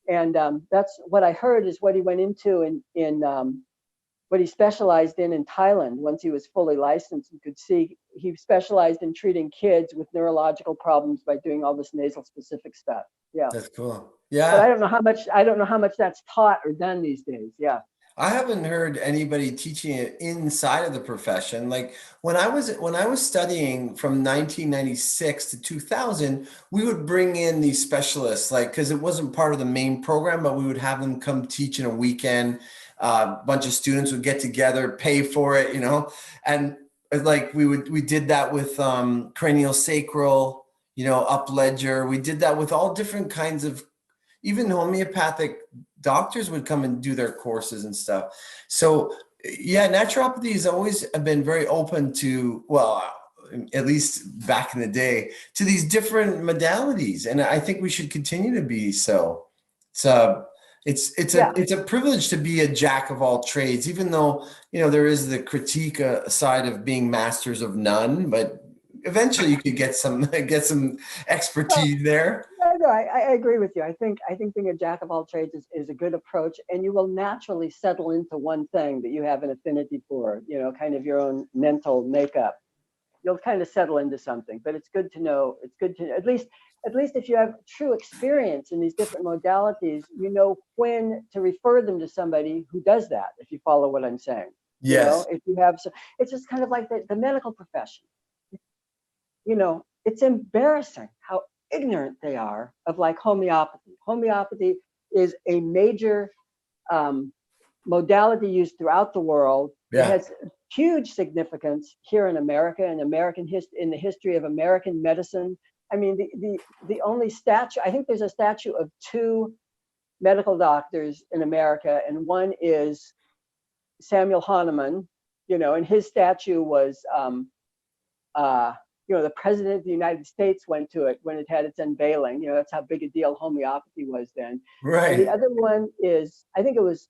And that's what I heard is what he went into in what he specialized in Thailand once he was fully licensed. You could see he specialized in treating kids with neurological problems by doing all this nasal specific stuff. Yeah. That's cool. But Yeah. I don't know how much that's taught or done these days. Yeah. I haven't heard anybody teaching it inside of the profession. Like when I was studying from 1996 to 2000, we would bring in these specialists, like because it wasn't part of the main program, but we would have them come teach in a weekend. A bunch of students would get together, pay for it, and like we did that with cranial sacral, up ledger. We did that with all different kinds of even homeopathic doctors would come and do their courses and stuff. So yeah, naturopathy has always been very open to, well, at least back in the day, to these different modalities. And I think we should continue to be so. It's Yeah. it's a privilege to be a jack of all trades, even though, there is the critique side of being masters of none, but eventually you could get some get some Well, expertise there. no, I agree with you. I think being a jack of all trades is a good approach, and you will naturally settle into one thing that you have an affinity for, kind of your own mental makeup. You'll kind of settle into something, but it's good to know. It's good to at least if you have true experience in these different modalities, you know when to refer them to somebody who does that, if you follow what I'm saying. Yes. If you have, so it's just kind of like the medical profession. It's embarrassing how ignorant they are of like homeopathy. Homeopathy is a major modality used throughout the world. It Yeah. has huge significance here in America and in the history of American medicine. I mean, the only statue, I think there's a statue of two medical doctors in America, and one is Samuel Hahnemann, and his statue was uh, the president of the United States went to it when it had its unveiling. That's how big a deal homeopathy was then. And the Right. other one is, I think it was,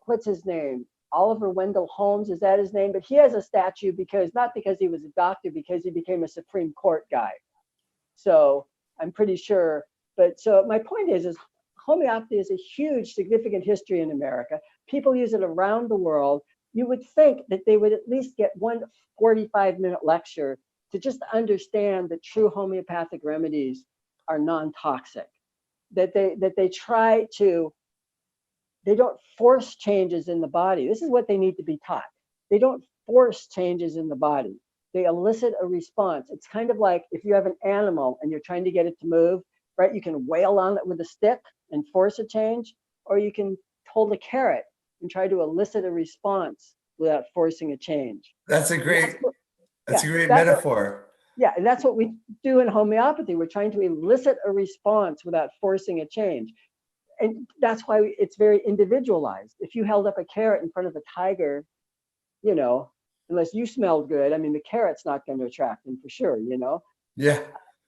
what's his name? Oliver Wendell Holmes, is that his name? But he has a statue not because he was a doctor, because he became a Supreme Court guy. So I'm pretty sure. But so my point is homeopathy is a huge, significant history in America. People use it around the world. You would think that they would at least get one 45-minute lecture to just understand that true homeopathic remedies are non-toxic, that they try to, they don't force changes in the body. This is what they need to be taught. They don't force changes in the body. They elicit a response. It's kind of like if you have an animal and you're trying to get it to move, right? You can wail on it with a stick and force a change, or you can hold a carrot and try to elicit a response without forcing a change. That's a And that's great what, that's yeah, a great that's what, metaphor. yeah, and that's what we do in homeopathy. We're trying to elicit a response without forcing a change. And that's why it's very individualized. If you held up a carrot in front of a tiger, you know, unless you smelled good, I mean, the carrot's not going to attract them for sure. Yeah.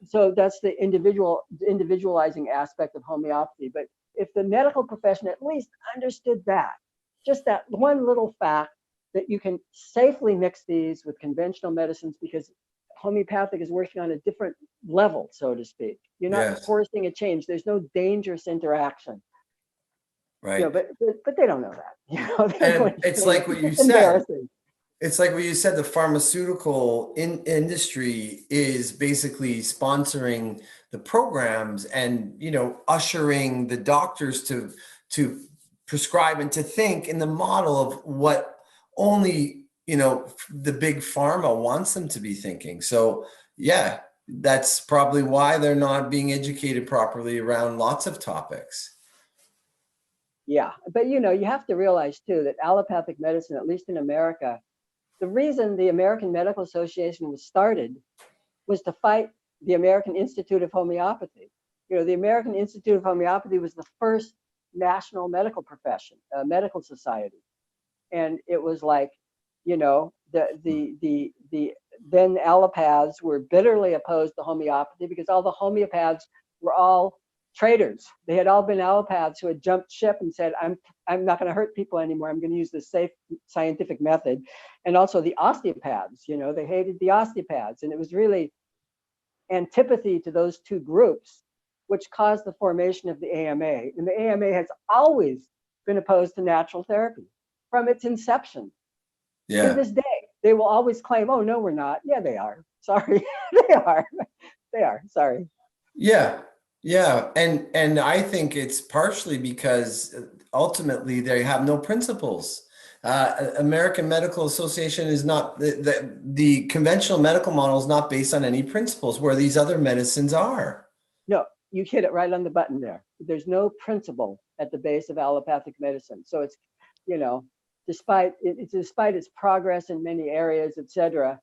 So that's the individualizing aspect of homeopathy. But if the medical profession at least understood that, just that one little fact, that you can safely mix these with conventional medicines because homeopathic is working on a different level, so to speak. You're not Yes. forcing a change. There's no dangerous interaction. Right. But they don't know that. They don't know And what he's it's saying. like what It's you just said. embarrassing. It's like what you said, the pharmaceutical industry is basically sponsoring the programs and, ushering the doctors to prescribe and to think in the model of what only, the big pharma wants them to be thinking. So yeah, that's probably why they're not being educated properly around lots of topics. Yeah, but you have to realize too that allopathic medicine, at least in America, the reason the American Medical Association was started was to fight the American Institute of Homeopathy. The American Institute of Homeopathy was the first national medical profession, medical society, and it was like, the then allopaths were bitterly opposed to homeopathy because all the homeopaths were all traitors. They had all been allopaths who had jumped ship and said, I'm not going to hurt people anymore. I'm going to use the safe scientific method. And also the osteopaths, they hated the osteopaths. And it was really antipathy to those two groups, which caused the formation of the AMA. And the AMA has always been opposed to natural therapy from its inception to Yeah. this day. They will always claim, oh, no, we're not. Yeah, they are. Sorry. They are. They are. Sorry. Yeah. Yeah. And I think it's partially because ultimately they have no principles. American Medical Association is not the conventional medical model is not based on any principles where these other medicines are. No, you hit it right on the button there. There's no principle at the base of allopathic medicine. So it's, you know, despite its progress in many areas, et cetera,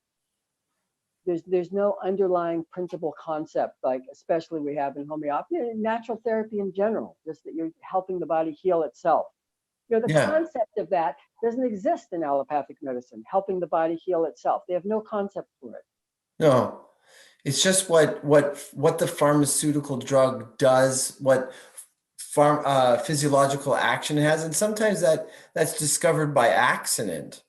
there's no underlying principle concept, like especially we have in homeopathy and natural therapy in general, just that you're helping the body heal itself. You know, the Yeah, concept of that doesn't exist in allopathic medicine, helping the body heal itself. They have no concept for it. no. It's just what the pharmaceutical drug does, what physiological action it has, and sometimes that's discovered by accident.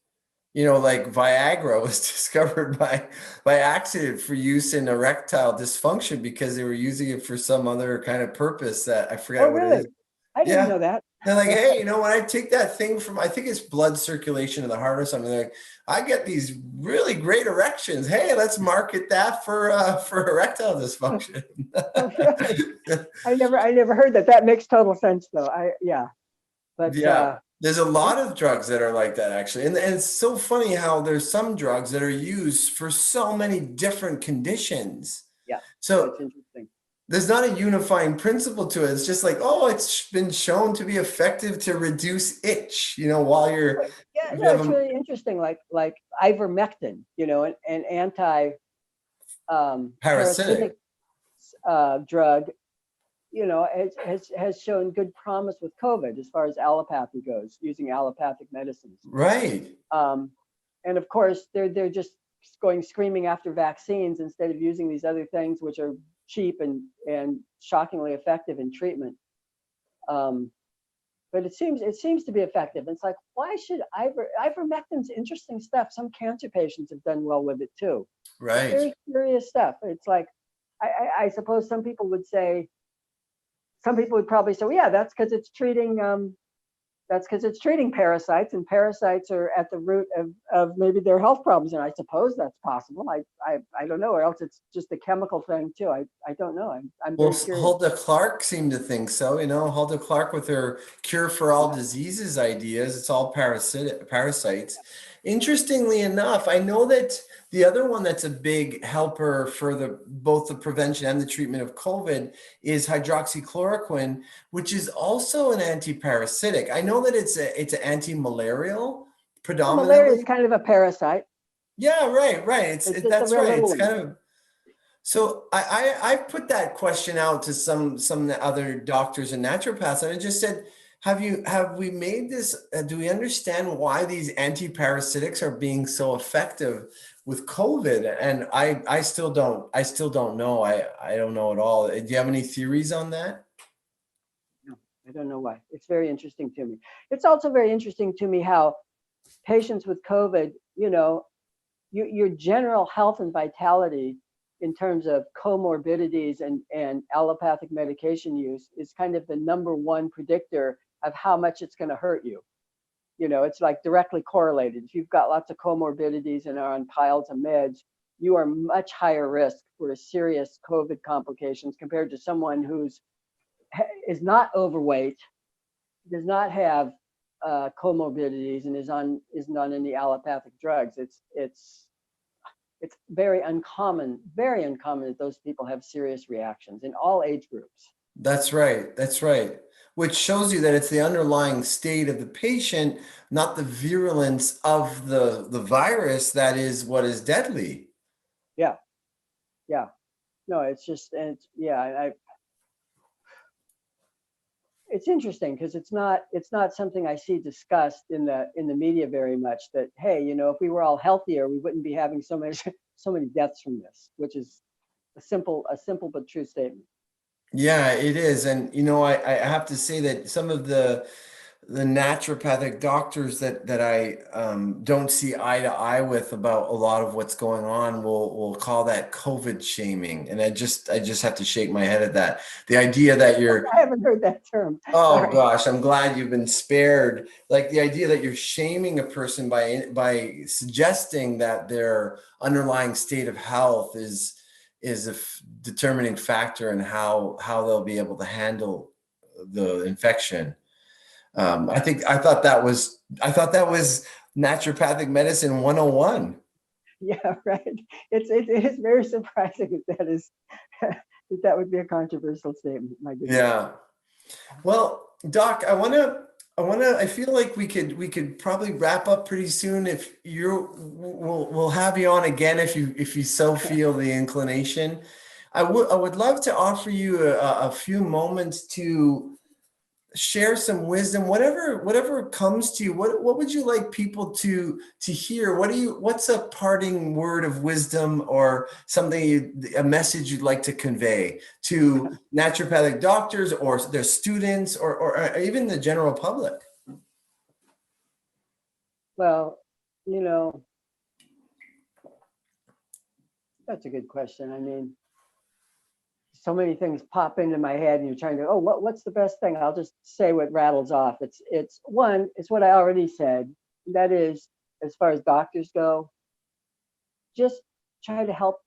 You know, like Viagra was discovered by accident for use in erectile dysfunction because they were using it for some other kind of purpose that I Oh, forget what it really? is. I didn't Yeah. know that. They're like, hey, you know, when I take that thing from, I think it's blood circulation of the heart or something, they're like, I get these really great erections. Hey, let's market that for erectile dysfunction. Oh, really? I never heard that. That makes total sense, though. Yeah, but Yeah. There's a it, lot of drugs that are like that, actually. And it's so funny how there's some drugs that are used for so many different conditions. yeah, So it's interesting. there's not a unifying principle to it. It's just like, oh, it's been shown to be effective to reduce itch, you know, while you're, Yeah, if you no, have it's a really interesting. Like ivermectin, you know, an anti parasitic parasitic. drug, you know, has shown good promise with COVID as far as allopathy goes, using allopathic medicines. Right. Um, and of course, they're just going screaming after vaccines instead of using these other things which are cheap and shockingly effective in treatment. Um, but it seems to be effective. It's like, why should ivermectin's interesting stuff. Some cancer patients have done well with it too. It's Right. very curious stuff. It's like, I suppose some people would probably say, well, yeah, that's because it's treating parasites, and parasites are at the root of maybe their health problems. And I suppose that's possible. I don't know, or else it's just a chemical thing too. I don't know. I'm Well, very curious. Hulda Clark seemed to think so. You know, Hulda Clark with her cure for all diseases ideas, it's all parasites. Interestingly enough, I know that the other one that's a big helper for both the prevention and the treatment of COVID is hydroxychloroquine, which is also an anti-parasitic. I know that it's an anti-malarial Well, malaria is predominantly. kind of a parasite. Yeah, right. It's just a That's real right. little It's one. kind of so I put that question out to some other doctors and naturopaths, and I just said, have we made this? Do we understand why these anti-parasitics are being so effective with COVID? And I still don't know. I don't know at all. Do you have any theories on that? No, I don't know why. It's very interesting to me. It's also very interesting to me how patients with COVID, you know, your general health and vitality in terms of comorbidities and allopathic medication use is kind of the number one predictor of how much it's going to hurt you. You know, it's like directly correlated. If you've got lots of comorbidities and are on piles of meds, you are much higher risk for serious COVID complications compared to someone who's is not overweight, does not have comorbidities, and isn't on any allopathic drugs. It's very uncommon that those people have serious reactions in all age groups. That's right. That's right. Which shows you that it's the underlying state of the patient, not the virulence of the virus that is what is deadly. Yeah, yeah. No, it's just, and it's, yeah, it's interesting because it's not something I see discussed in the media very much. That, hey, you know, if we were all healthier, we wouldn't be having so many so many deaths from this, which is a simple but true statement. Yeah, it is. And I have to say that some of the naturopathic doctors that I don't see eye to eye with about a lot of what's going on will call that COVID shaming. And I just have to shake my head at that. The idea that you're I haven't heard that term. Oh Sorry. gosh, I'm glad you've been spared. Like the idea that you're shaming a person by suggesting that their underlying state of health is a determining factor in how they'll be able to handle the infection. I thought that was naturopathic medicine 101. Yeah, right. It is very surprising that is that would be a controversial statement. My goodness. Yeah. Well, Doc, I feel like we could probably wrap up pretty soon if we'll have you on again if you so feel the inclination. I would love to offer you a few moments to share some wisdom, whatever comes to you. What would you like people to hear? What's a parting word of wisdom or a message you'd like to convey to naturopathic doctors or their students or even the general public? Well, you know, that's a good question. I mean, so many things pop into my head and you're trying to, oh, what's the best thing? I'll just say what rattles off. It's one, it's what I already said. That is, as far as doctors go, just try to help,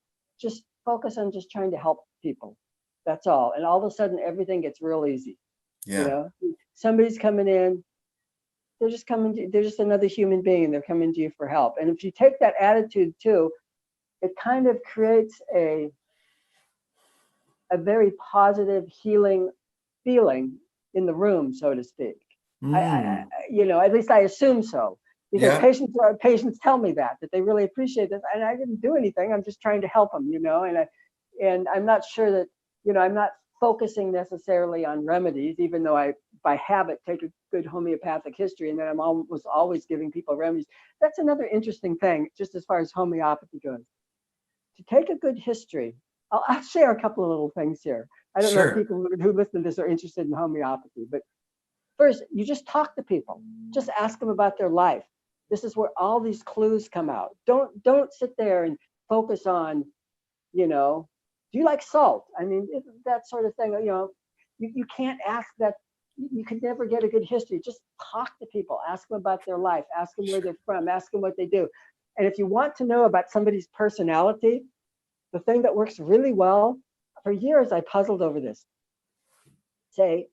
just focus on just trying to help people. That's all. And all of a sudden everything gets real easy. You Yeah. know, somebody's coming in, they're just another human being. They're coming to you for help. And if you take that attitude too, it kind of creates a very positive healing feeling in the room, so to speak. Mm. At least I assume so, because Yeah. patients tell me that they really appreciate this, and I didn't do anything. I'm just trying to help them, and I'm not sure that, I'm not focusing necessarily on remedies, even though I, by habit, take a good homeopathic history, and then I'm always giving people remedies. That's another interesting thing, just as far as homeopathy goes. To take a good history, I'll share a couple of little things here. I don't know if Sure. people who listen to this are interested in homeopathy, but first, you just talk to people. Just ask them about their life. This is where all these clues come out. Don't sit there and focus on, do you like salt? I mean, that sort of thing. You can't ask that. You can never get a good history. Just talk to people. Ask them about their life. Ask them where they're from. Ask them what they do. And if you want to know about somebody's personality, the thing that works really well, for years I puzzled over this. I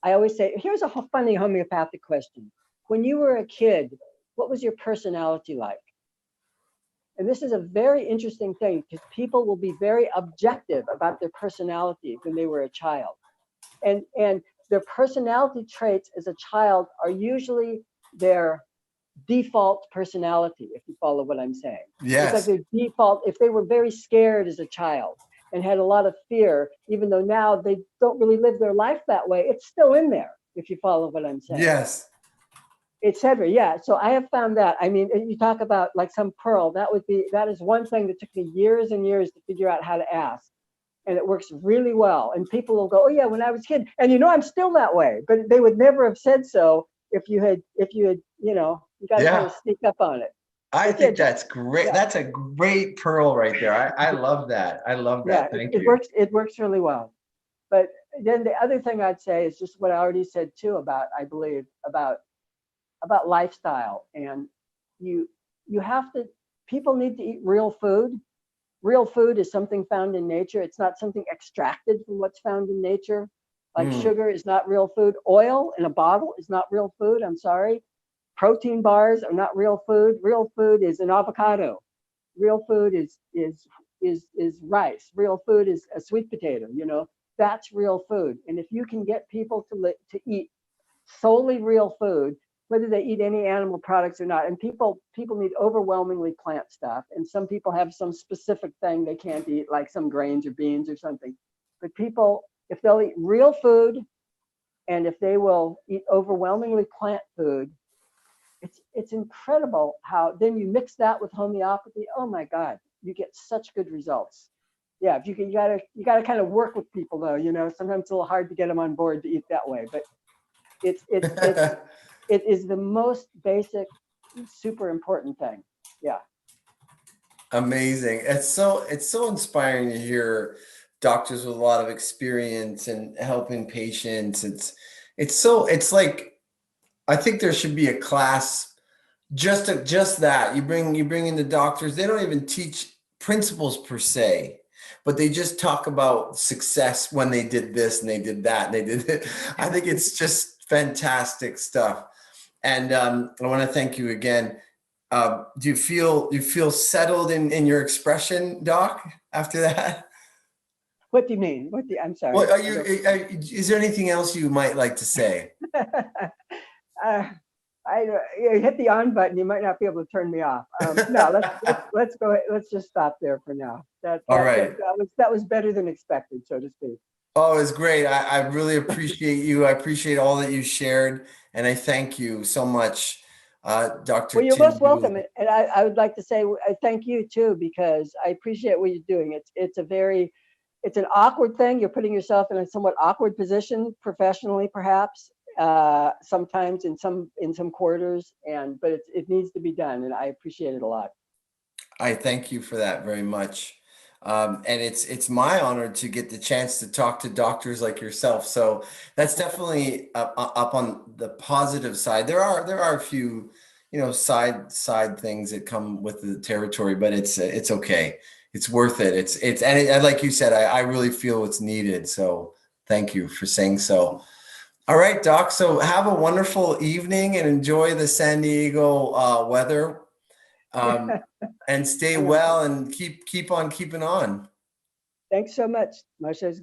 always say, here's a funny homeopathic question. When you were a kid, what was your personality like? And this is a very interesting thing because people will be very objective about their personality when they were a child. And their personality traits as a child are usually their default personality, if you follow what I'm saying. It's like Yes. their default, if they were very scared as a child and had a lot of fear, even though now they don't really live their life that way, it's still in there, if you follow what I'm saying. Yes. Etc. Yeah. So I have found that. I mean, you talk about like some pearl, that is one thing that took me years and years to figure out how to ask. And it works really well. And people will go, oh yeah, when I was a kid, and I'm still that way, but they would never have said so if you had, you got to kind Yeah. of sneak up on it. I But yeah, think just, that's great. yeah, That's a great pearl right there. I love that. I love yeah, that. Thank it you. works. It works really well. But then the other thing I'd say is just what I already said too about, I believe, about lifestyle. And you you have to, people need to eat real food. Real food is something found in nature. It's not something extracted from what's found in nature. Like Mm. sugar is not real food. Oil in a bottle is not real food. I'm sorry. Protein bars are not real food. Real food is an avocado. Real food is rice. Real food is a sweet potato. That's real food. And if you can get people to eat solely real food, whether they eat any animal products or not. And people need overwhelmingly plant stuff, and some people have some specific thing they can't eat, like some grains or beans or something. But people, if they'll eat real food, and if they will eat overwhelmingly plant food, it's incredible how then you mix that with homeopathy. Oh my God, you get such good results. Yeah, if you gotta kind of work with people though. Sometimes it's a little hard to get them on board to eat that way, but it is the most basic, super important thing. Yeah. Amazing. It's so inspiring to hear doctors with a lot of experience and helping patients. It's like I think there should be a class just that. You bring in the doctors. They don't even teach principles per se, but they just talk about success when they did this and they did that and they did it. I think it's just Fantastic stuff. And I want to thank you again. Do you feel settled in your expression, Doc, after that? What do you mean? I'm Well, sorry. I don't. is there anything else you might like to say? uh, you hit the on button. You might not be able to turn me off. No, let's go. Let's just stop there for now. All right. That was better than expected, so to speak. Oh, it's great. I really appreciate you. I appreciate all that you shared, and I thank you so much, Dr. Well, you're Tim most welcome, Dooley. and I would like to say I thank you too, because I appreciate what you're doing. It's an awkward thing. You're putting yourself in a somewhat awkward position professionally, perhaps, sometimes in some quarters, but it needs to be done, and I appreciate it a lot. I thank you for that very much. And it's my honor to get the chance to talk to doctors like yourself. So that's definitely up on the positive side. There are a few, side things that come with the territory, but it's okay. It's worth it. And like you said, I really feel it's needed. So thank you for saying so. All right, Doc. So have a wonderful evening and enjoy the San Diego weather. Um, and stay well and keep on keeping on. Thanks so much, Moshe.